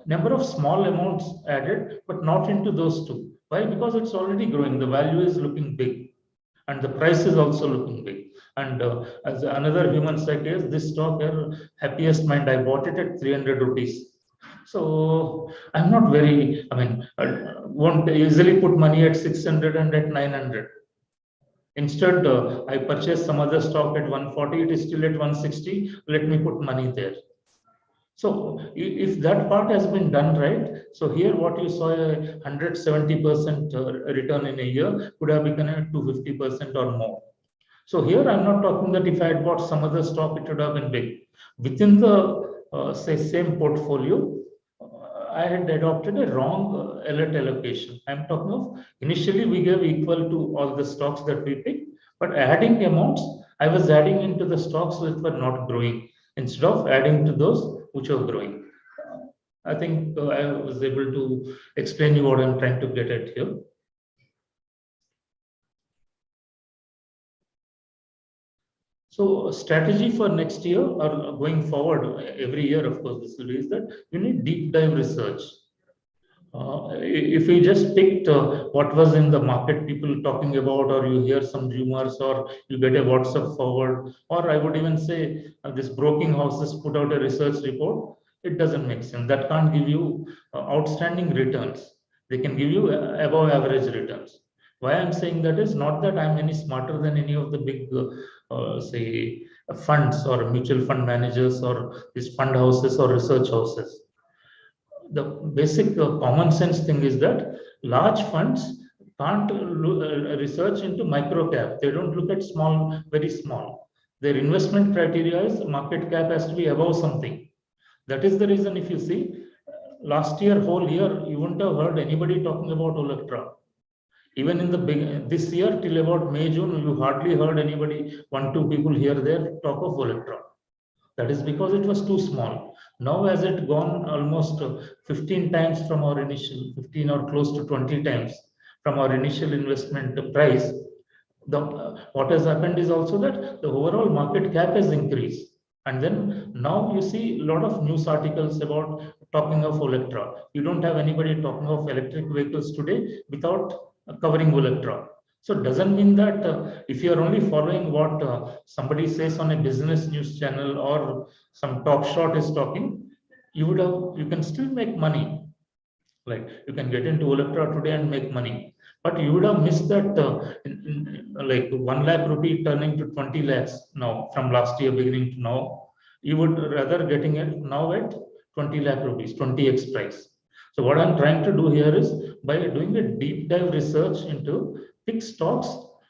number of small amounts added, but not into those two. Why? Because it's already growing. The value is looking big, and the price is also looking big. And as another human side is, this stock here, Happiest Mind, I bought it at 300 rupees. So I'm not very, won't easily put money at 600 and at 900. Instead, I purchase some other stock at 140, it is still at 160, let me put money there. So if that part has been done right, so here what you saw, a 170% return in a year could have become a 250% or more. So here I'm not talking that if I had bought some other stock, it would have been big. Within the say same portfolio, I had adopted a wrong alert allocation. I'm talking of initially we gave equal to all the stocks that we picked, but adding amounts, I was adding into the stocks which were not growing instead of adding to those which are growing. I think I was able to explain you what I'm trying to get at here. So strategy for next year or going forward, every year, of course, this will be is that you need deep dive research. If you just picked what was in the market, people talking about, or you hear some rumors, or you get a WhatsApp forward, or I would even say this broking houses put out a research report, it doesn't make sense. That can't give you outstanding returns. They can give you above average returns. Why I'm saying that is not that I'm any smarter than any of the big, say, funds or mutual fund managers or these fund houses or research houses. The basic common sense thing is that large funds can't research into micro cap. They don't look at small, very small. Their investment criteria is market cap has to be above something. That is the reason if you see last year, whole year, you wouldn't have heard anybody talking about Electra. Even in the this year till about May, June, you hardly heard anybody, one, two people here, there talk of Electra. That is because it was too small. Now, as it gone almost 15 times from our initial, 15 or close to 20 times from our initial investment price, what has happened is also that the overall market cap has increased. And then now you see a lot of news articles about talking of Electra. You don't have anybody talking of electric vehicles today without covering Electra. So it doesn't mean that if you are only following what somebody says on a business news channel or some top shot is talking, you can still make money. Like you can get into Electra today and make money, but you would have missed that like 1 lakh rupee turning to 20 lakhs now from last year beginning to now. You would rather getting it now at 20 lakh rupees, 20x price. So what I'm trying to do here is by doing a deep dive research into big stocks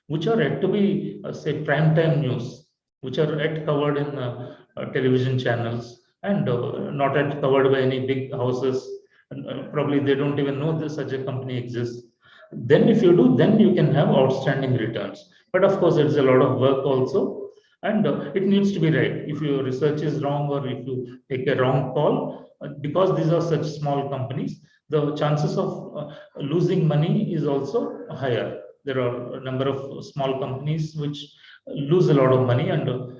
which are yet to be say prime time news, which are yet covered in television channels and not yet covered by any big houses, and probably they don't even know that such a company exists. Then if you do, then you can have outstanding returns. But of course it's a lot of work also, and it needs to be right. If your research is wrong or if you take a wrong call, because these are such small companies, the chances of losing money is also higher. There are a number of small companies which lose a lot of money, and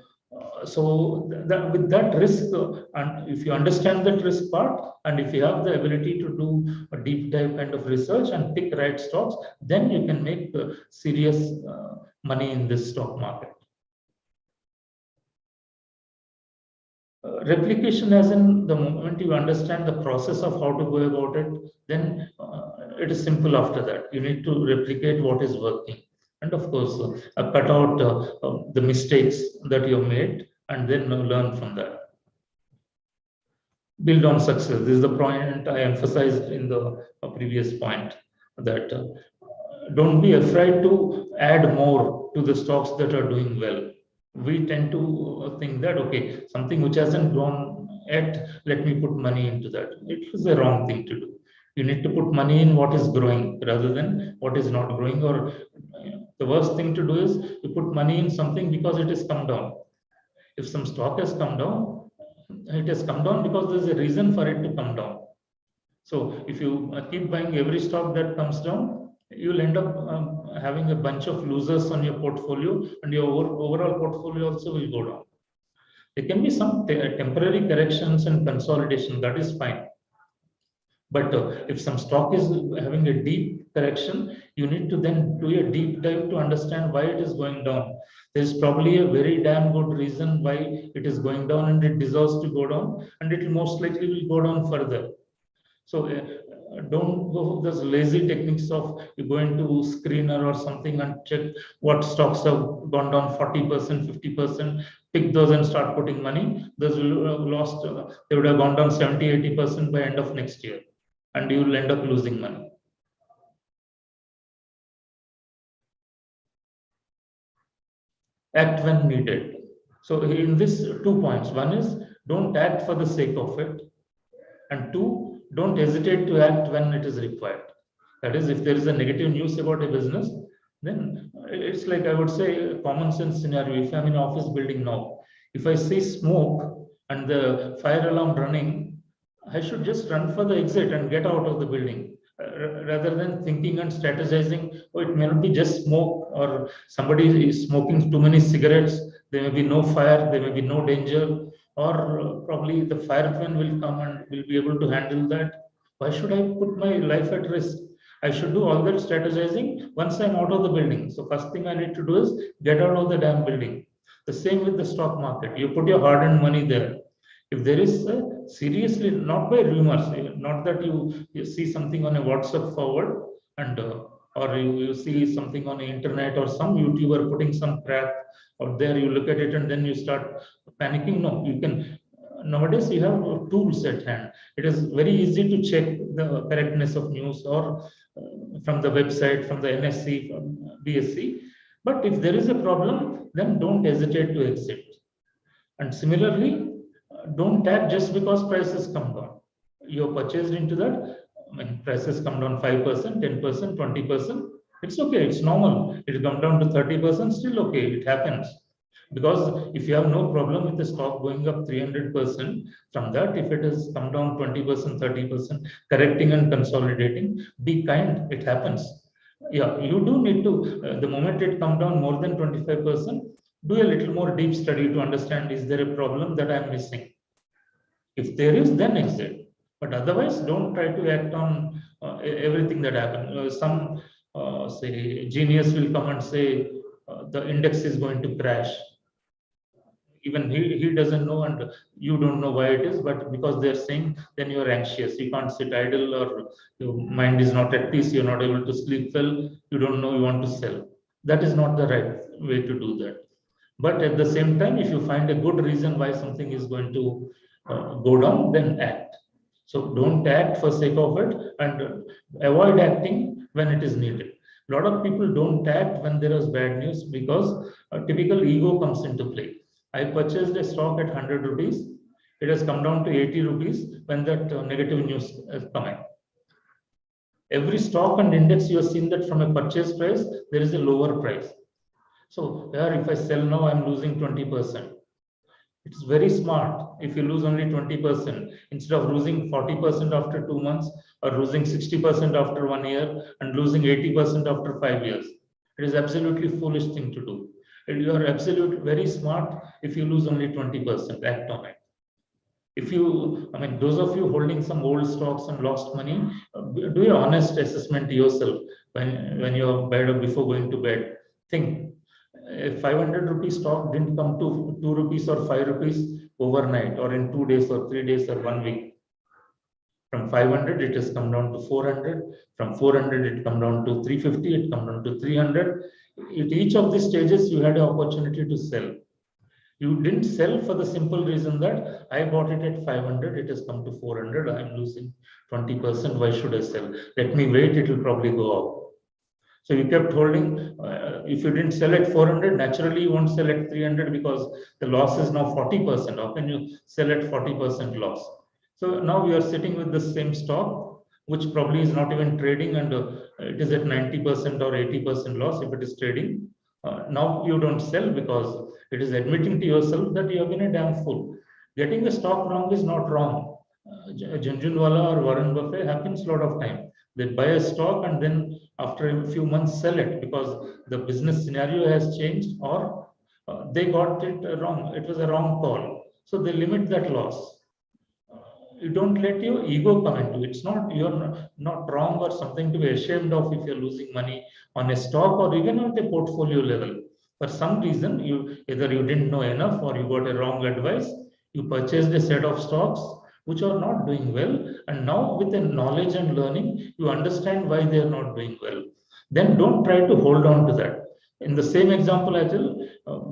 so that with that risk, and if you understand that risk part, and if you have the ability to do a deep dive kind of research and pick right stocks, then you can make serious money in this stock market. Replication, as in the moment you understand the process of how to go about it, then it is simple after that. You need to replicate what is working. And of course, cut out the mistakes that you have made and then learn from that. Build on success. This is the point I emphasized in the previous point, that don't be afraid to add more to the stocks that are doing well. We tend to think that, okay, something which hasn't grown yet, let me put money into that. It is a wrong thing to do. You need to put money in what is growing rather than what is not growing. Or the worst thing to do is you put money in something because it has come down. If some stock has come down, it has come down because there's a reason for it to come down. So if you keep buying every stock that comes down, you'll end up having a bunch of losers on your portfolio, and your overall portfolio also will go down. There can be some temporary corrections and consolidation, that is fine. But if some stock is having a deep correction, you need to then do a deep dive to understand why it is going down. There's probably a very damn good reason why it is going down, and it deserves to go down, and it will most likely will go down further. So don't go those lazy techniques of you go into screener or something and check what stocks have gone down 40%, 50%, pick those and start putting money. Those will have lost, they would have gone down 70, 80% by end of next year, and you will end up losing money. Act when needed. So in this 2 points, one is don't act for the sake of it, and two, don't hesitate to act when it is required. That is, if there is a negative news about a business, then it's like I would say a common sense scenario. If I'm in an office building now, if I see smoke and the fire alarm running, I should just run for the exit and get out of the building rather than thinking and strategizing. Oh, it may not be just smoke, or somebody is smoking too many cigarettes. There may be no fire, there may be no danger, or probably the fireman will come and will be able to handle that. Why should I put my life at risk? I should do all that strategizing once I'm out of the building. So first thing I need to do is get out of the damn building. The same with the stock market. You put your hard-earned money there. If there is seriously, not by rumors, not that you see something on a WhatsApp forward and or you see something on the internet or some YouTuber putting some crap out there, you look at it and then you start panicking. No, you can. Nowadays, you have tools at hand. It is very easy to check the correctness of news or from the website, from the NSC, from BSC. But if there is a problem, then don't hesitate to exit. And similarly, don't act just because prices come down. You're purchased into that. I mean, prices come down 5%, 10%, 20%. It's okay. It's normal. It come down to 30%. Still okay. It happens. Because if you have no problem with the stock going up 300%, from that, if it has come down 20%, 30%, correcting and consolidating, be kind. It happens. Yeah, you do need to, the moment it come down more than 25%, do a little more deep study to understand, is there a problem that I'm missing? If there is, then exit. But otherwise, don't try to act on everything that happens. Some say genius will come and say the index is going to crash. Even he doesn't know, and you don't know why it is. But because they're saying, then you're anxious. You can't sit idle, or your mind is not at peace. You're not able to sleep well. You don't know you want to sell. That is not the right way to do that. But at the same time, if you find a good reason why something is going to go down, then act. So don't act for sake of it, and avoid acting when it is needed. A lot of people don't act when there is bad news because a typical ego comes into play. I purchased a stock at 100 rupees. It has come down to 80 rupees when that negative news is coming. Every stock and index you have seen that from a purchase price, there is a lower price. So here, if I sell now, I'm losing 20%. It's very smart if you lose only 20% instead of losing 40% after 2 months, or losing 60% after 1 year, and losing 80% after 5 years. It is absolutely foolish thing to do. You are absolutely very smart if you lose only 20%. Act on it. If you, I mean, those of you holding some old stocks and lost money, do an honest assessment to yourself when you're bed before going to bed. Think, if 500 rupees stock didn't come to 2 rupees or 5 rupees overnight, or in 2 days or 3 days or 1 week. From 500, it has come down to 400. From 400, it come down to 350. It come down to 300. At each of these stages, you had an opportunity to sell. You didn't sell for the simple reason that I bought it at 500. It has come to 400. I'm losing 20%. Why should I sell? Let me wait. It will probably go up. So you kept holding. If you didn't sell at 400, naturally you won't sell at 300 because the loss is now 40%. How can you sell at 40% loss? So now we are sitting with the same stock, which probably is not even trading, and it is at 90% or 80% loss if it is trading. Now you don't sell because it is admitting to yourself that you have been a damn fool. Getting the stock wrong is not wrong. Junjunwala or Warren Buffett happens a lot of time. They buy a stock and then after a few months sell it because the business scenario has changed, or they got it wrong. It was a wrong call. So they limit that loss. You don't let your ego come into it. It's not, you're not wrong or something to be ashamed of if you're losing money on a stock or even at a portfolio level. For some reason, you either you didn't know enough or you got a wrong advice. You purchased a set of stocks which are not doing well, and now with the knowledge and learning, you understand why they are not doing well. Then don't try to hold on to that. In the same example, Ajal,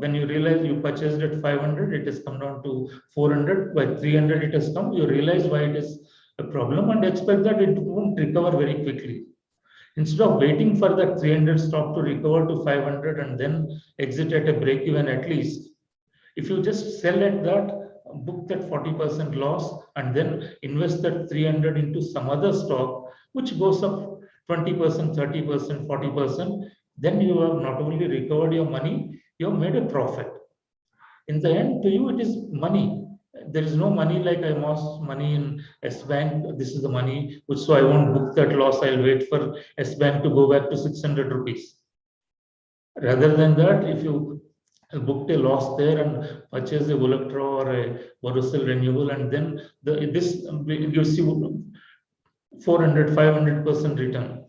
when you realize you purchased at 500, it has come down to 400, by 300 it has come, you realize why it is a problem and expect that it won't recover very quickly. Instead of waiting for that 300 stock to recover to 500 and then exit at a break even at least, if you just sell at that, book that 40% loss and then invest that 300 into some other stock, which goes up 20%, 30%, 40%, then you have not only recovered your money, you have made a profit. In the end, to you, it is money. There is no money like I lost money in S Bank. This is the money, which so I won't book that loss. I'll wait for S Bank to go back to 600 rupees. Rather than that, if you booked a loss there and purchase a Volectro or a Borosil renewable, and then this gives you 400, 500% return.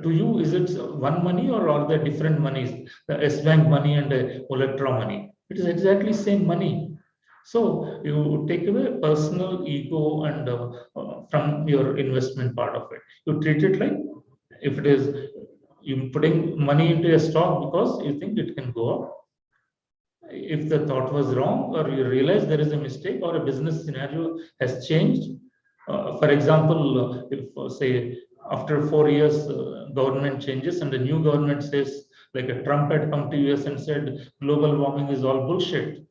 To you, is it one money or are there different monies? The S Bank money and the Volectro money. It is exactly same money. So you take away personal ego and from your investment part of it. You treat it like if it is you putting money into a stock because you think it can go up. If the thought was wrong or you realize there is a mistake or a business scenario has changed, for example, if say after 4 years government changes and the new government says like a Trump had come to US and said global warming is all bullshit,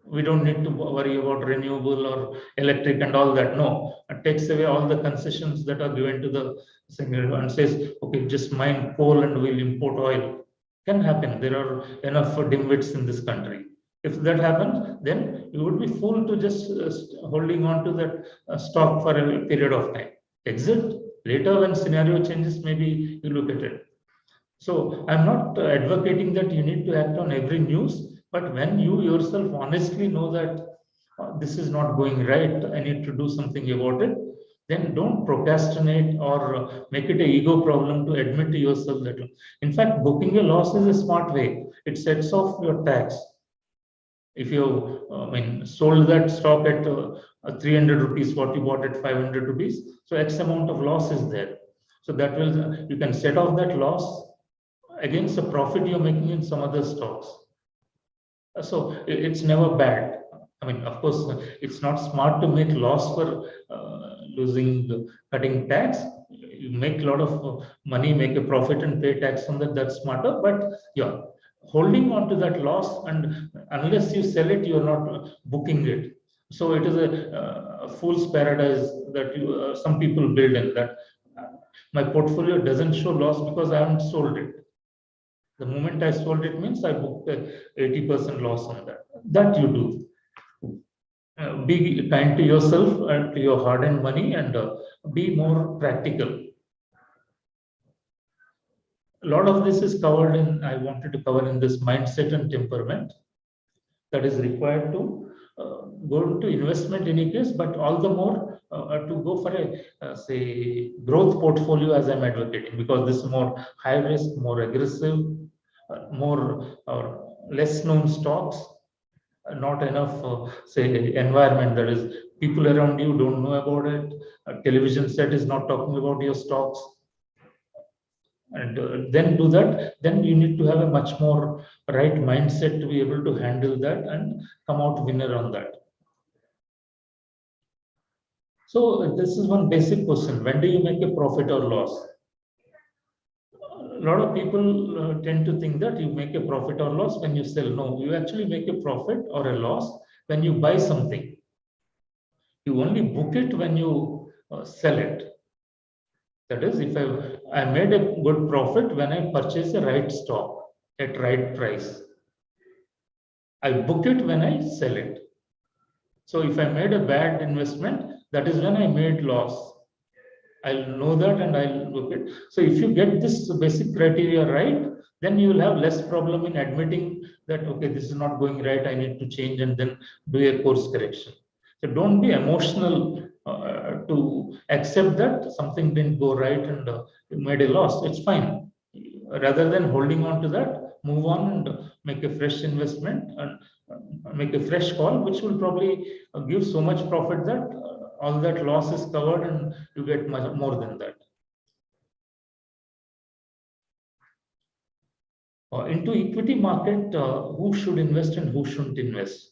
we don't need to worry about renewable or electric and all that. No, it takes away all the concessions that are given to the singer and says, okay, just mine coal and we'll import oil. Can happen. There are enough dimwits in this country. If that happens, then you would be fool to just holding on to that stock for a period of time. Exit later when scenario changes, maybe you look at it. So I'm not advocating that you need to act on every news, but when you yourself honestly know that this is not going right, I need to do something about it, then don't procrastinate or make it a ego problem to admit to yourself that. In fact, booking a loss is a smart way. It sets off your tax. If you sold that stock at 300 rupees, what you bought at 500 rupees, so X amount of loss is there. So that will you can set off that loss against the profit you're making in some other stocks. So it's never bad. I mean, of course, it's not smart to make loss for cutting tax. You make a lot of money, make a profit and pay tax on that, that's smarter. But yeah, holding on to that loss and unless you sell it, you're not booking it. So it is a fool's paradise that some people build in that. My portfolio doesn't show loss because I haven't sold it. The moment I sold it means I booked a 80% loss on that. That you do. Be kind to yourself and to your hard-earned money and be more practical. A lot of this is covered in, I wanted to cover in this mindset and temperament that is required to go into investment in any case, but all the more to go for a say growth portfolio as I'm advocating, because this is more high risk, more aggressive, more or less known stocks, not enough say environment, that is people around you don't know about it, a television set is not talking about your stocks, and then do that, then you need to have a much more right mindset to be able to handle that and come out winner on that. So this is one basic question: when do you make a profit or loss? A lot of people tend to think that you make a profit or loss when you sell. No, you actually make a profit or a loss when you buy something. You only book it when you sell it. That is, if I made a good profit when I purchase the right stock at right price. I book it when I sell it. So if I made a bad investment, that is when I made loss. I'll know that and I'll book it. So if you get this basic criteria right, then you will have less problem in admitting that, okay, this is not going right, I need to change and then do a course correction. So don't be emotional to accept that something didn't go right and you made a loss. It's fine. Rather than holding on to that, move on and make a fresh investment and make a fresh call, which will probably give so much profit that all that loss is covered and you get much more than that. Into equity market, who should invest and who shouldn't invest?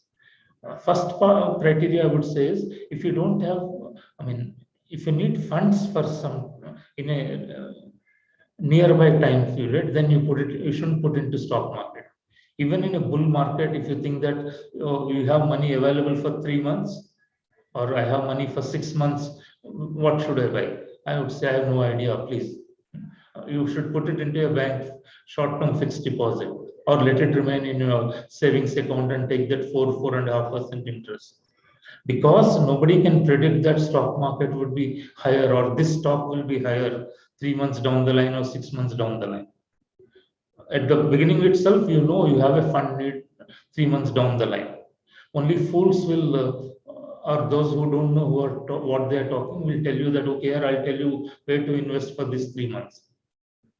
First criteria I would say is, if you don't have, I mean, if you need funds for some in a nearby time period, then you shouldn't put into stock market. Even in a bull market, if you think that you have money available for 3 months, or I have money for 6 months, what should I buy? I would say I have no idea, please. You should put it into a bank short-term fixed deposit, or let it remain in your savings account and take that 4.5% interest. Because nobody can predict that stock market would be higher or this stock will be higher 3 months down the line or 6 months down the line. At the beginning itself, you know you have a fund need 3 months down the line. Only fools will, or those who don't know what they are talking, will tell you that, okay, I'll tell you where to invest for these 3 months.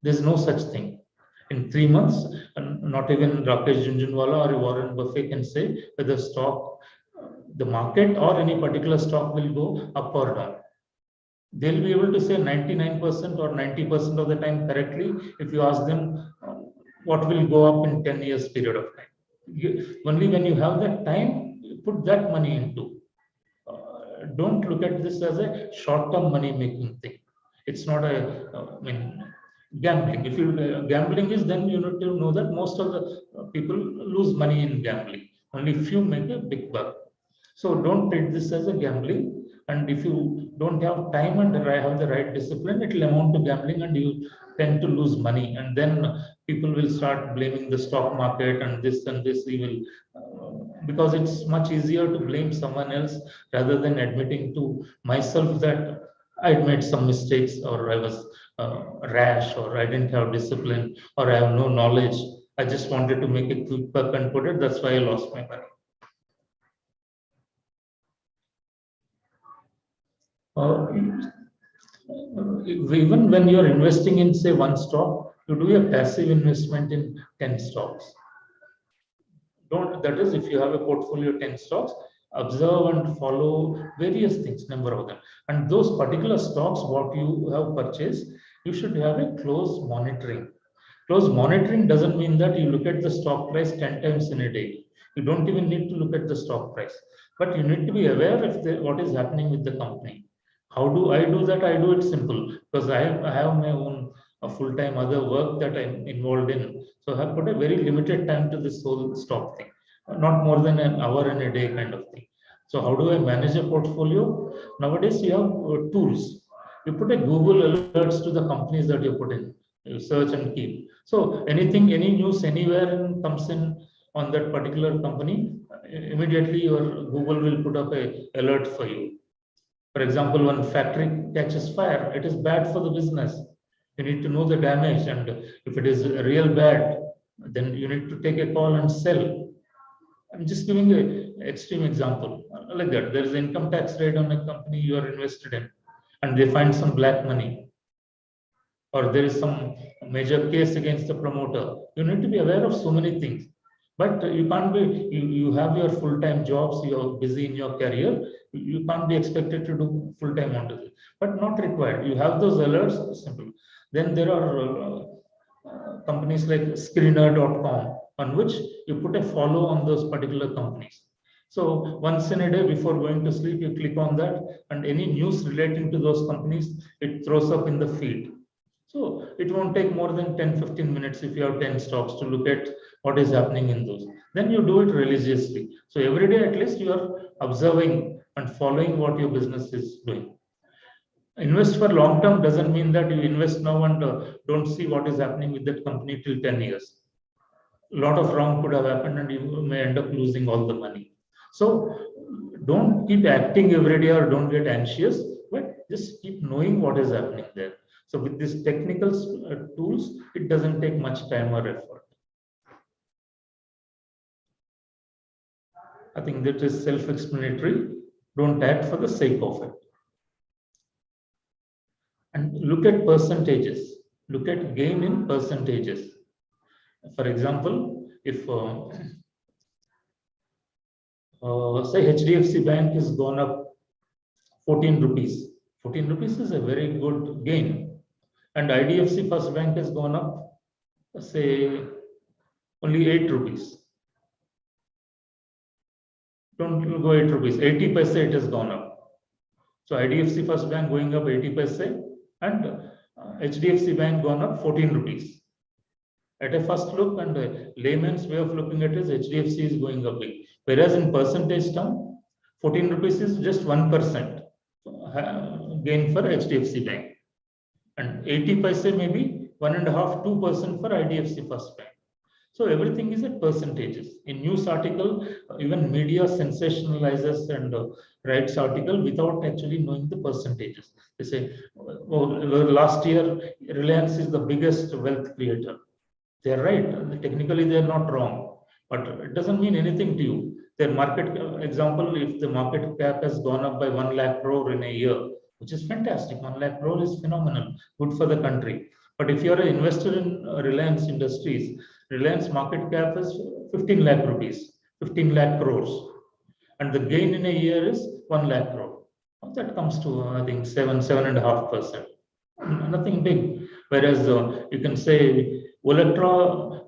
There's no such thing. In 3 months, not even Rakesh Jhunjhunwala or Warren Buffett can say whether stock, the market or any particular stock will go up or down. They'll be able to say 99% or 90% of the time correctly if you ask them what will go up in 10 years period of time. Only when you have that time, you put that money into. Don't look at this as a short-term money-making thing. It's not a, gambling. If you gambling is, then you need to know that most of the people lose money in gambling. Only few make a big buck. So don't treat this as a gambling. And if you don't have time and have the right discipline, it will amount to gambling, and you tend to lose money. And then people will start blaming the stock market and this. Because it's much easier to blame someone else rather than admitting to myself that I made some mistakes, or I was rash, or I didn't have discipline, or I have no knowledge. I just wanted to make a quick buck and put it. That's why I lost my money. Even when you're investing in, say, one stock, you do a passive investment in 10 stocks. That is, if you have a portfolio of 10 stocks, observe and follow various things, number of them. And those particular stocks, what you have purchased, you should have a close monitoring. Close monitoring doesn't mean that you look at the stock price 10 times in a day. You don't even need to look at the stock price, but you need to be aware of what is happening with the company. How do I do that? I do it simple, because I have my own full-time other work that I'm involved in. So I have put a very limited time to this whole stock thing, not more than an hour in a day kind of thing. So how do I manage a portfolio? Nowadays, you have tools. You put a Google alerts to the companies that you put in. You search and keep. So anything, any news anywhere comes in on that particular company, immediately your Google will put up a alert for you. For example, when factory catches fire, it is bad for the business. You need to know the damage, and if it is real bad, then you need to take a call and sell. I'm just giving an extreme example like that. There is an income tax rate on a company you are invested in, and they find some black money, or there is some major case against the promoter. You need to be aware of so many things. But you can't be, you have your full-time jobs, you're busy in your career, you can't be expected to do full-time onto it, but not required. You have those alerts, simple. Then there are companies like screener.com, on which you put a follow on those particular companies. So once in a day before going to sleep, you click on that, and any news relating to those companies, it throws up in the feed. So it won't take more than 10-15 minutes if you have 10 stocks to look at what is happening in those. Then you do it religiously. So every day at least you are observing and following what your business is doing. Invest for long term doesn't mean that you invest now and don't see what is happening with that company till 10 years. A lot of wrong could have happened and you may end up losing all the money. So don't keep acting every day or don't get anxious, but just keep knowing what is happening there. So with these technical tools, it doesn't take much time or effort. I think that is self-explanatory. Don't act for the sake of it. And look at percentages. Look at gain in percentages. For example, if Say HDFC Bank has gone up 14 rupees. 14 rupees is a very good gain. And IDFC First Bank has gone up, say, only 8 rupees. Don't go 8 rupees, 80 paise it has gone up. So IDFC First Bank going up 80 paise and HDFC Bank gone up 14 rupees. At a first look and a layman's way of looking at it, HDFC is going up big. Whereas in percentage term, 14 rupees is just 1% gain for HDFC Bank. And 80 paise maybe 1.5%, 2% for IDFC First Bank. So everything is at percentages. In news article, even media sensationalizes and writes article without actually knowing the percentages. They say, oh, last year Reliance is the biggest wealth creator. They're right. Technically, they're not wrong, but it doesn't mean anything to you. Their market example, if the market cap has gone up by 1 lakh crore in a year, which is fantastic. 1 lakh crore is phenomenal, good for the country. But if you're an investor in Reliance Industries, Reliance market cap is 15 lakh rupees, 15 lakh crores. And the gain in a year is 1 lakh crore. That comes to, I think, 7.5%. Nothing big. Whereas you can say Olectra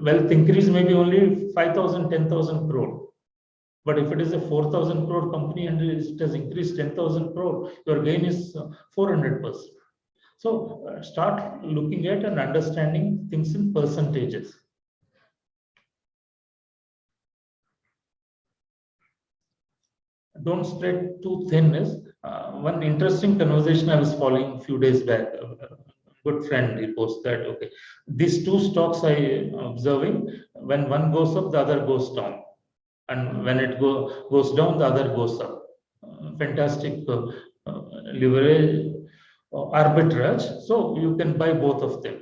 wealth increase maybe only 5,000, 10,000 crore. But if it is a 4,000 crore company and it has increased 10,000 crore, your gain is 400%. So start looking at and understanding things in percentages. Don't spread too thin is one interesting conversation I was following a few days back. A good friend, he posted that, okay, these two stocks I observing, when one goes up, the other goes down. And when it goes down, the other goes up. Fantastic leverage arbitrage. So you can buy both of them.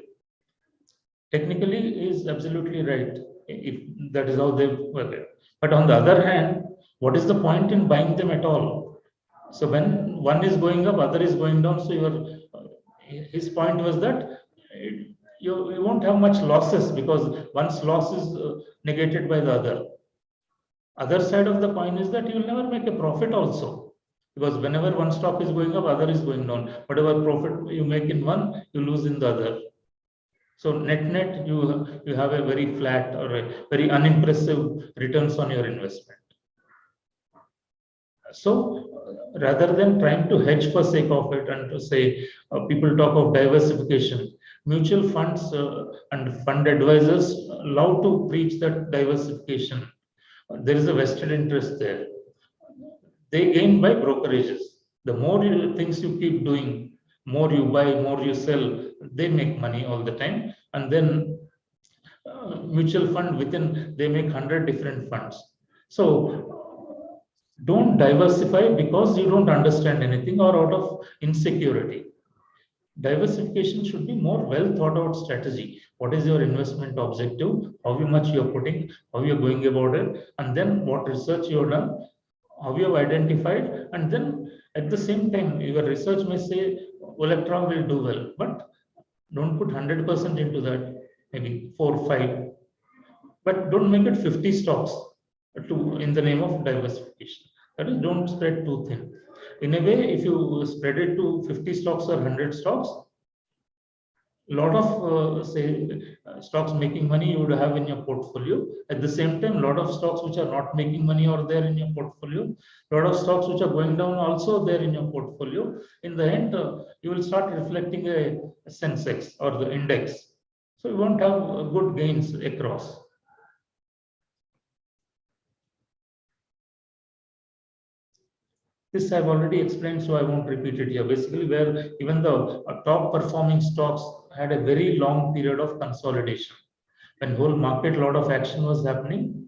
Technically is absolutely right if that is how they work. But on the other hand, what is the point in buying them at all? So when one is going up, other is going down. So his point was that you won't have much losses because one's loss is negated by the other. Other side of the coin is that you will never make a profit also, because whenever one stock is going up, other is going down. Whatever profit you make in one, you lose in the other. So net you have a very flat or a very unimpressive returns on your investment. So rather than trying to hedge for sake of it and to say people talk of diversification, mutual funds and fund advisors love to preach that diversification. There is a vested interest there. They gain by brokerages. The more things you keep doing, more you buy, more you sell, they make money all the time. And then mutual fund within, they make 100 different funds. So don't diversify because you don't understand anything or out of insecurity. Diversification should be more well thought out strategy. What is your investment objective? How much you're putting, how you're going about it, and then what research you've done, how you have identified, and then at the same time, your research may say Olectra will do well, but don't put 100% into that, maybe 4, 5, but don't make it 50 stocks in the name of diversification. That is, don't spread too thin. In a way, if you spread it to 50 stocks or 100 stocks, a lot of stocks making money you would have in your portfolio. At the same time, a lot of stocks which are not making money are there in your portfolio. A lot of stocks which are going down also there in your portfolio. In the end, you will start reflecting a Sensex or the index. So you won't have good gains across. This I've already explained, so I won't repeat it here. Basically, where even the top performing stocks had a very long period of consolidation. When whole market, lot of action was happening,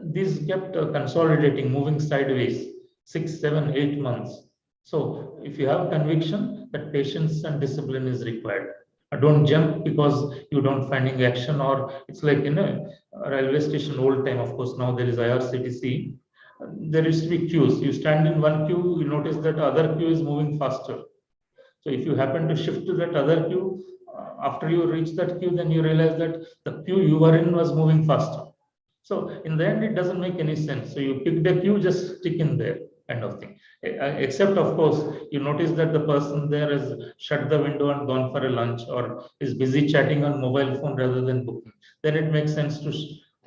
these kept consolidating, moving sideways, 6, 7, 8 months. So if you have conviction, that patience and discipline is required. Don't jump because you don't finding action, or it's like in a railway station old time. Of course, now there is IRCTC. There used to be queues. You stand in one queue, you notice that other queue is moving faster. So if you happen to shift to that other queue, after you reach that queue, then you realize that the queue you were in was moving faster. So in the end, it doesn't make any sense. So you picked a queue, just stick in there, kind of thing. Except, of course, you notice that the person there has shut the window and gone for a lunch, or is busy chatting on mobile phone rather than booking. Then it makes sense to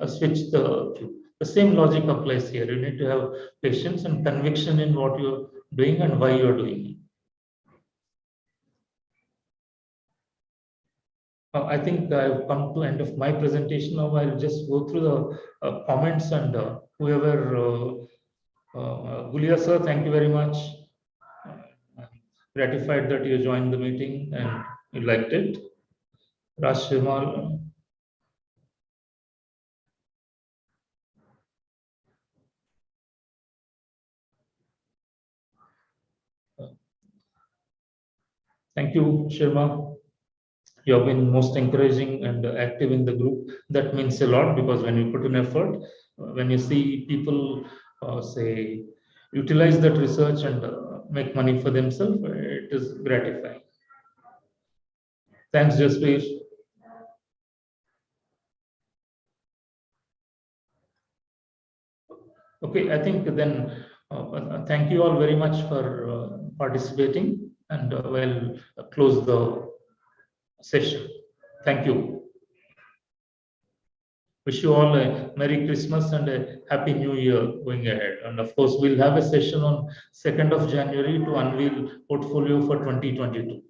switch the queue. The same logic applies here. You need to have patience and conviction in what you're doing and why you're doing it. I think I've come to end of my presentation now. I'll just go through the comments and whoever, Gulia sir, thank you very much. Gratified that you joined the meeting and you liked it. Raj Shimal, thank you, Sharma. You have been most encouraging and active in the group. That means a lot, because when you put in effort, when you see people say utilize that research and make money for themselves, it is gratifying. Thanks, Jaspreet. Okay, I think then thank you all very much for participating, and we'll close the session. Thank you. Wish you all a Merry Christmas and a Happy New Year going ahead. And of course, we'll have a session on 2nd of January to unveil portfolio for 2022.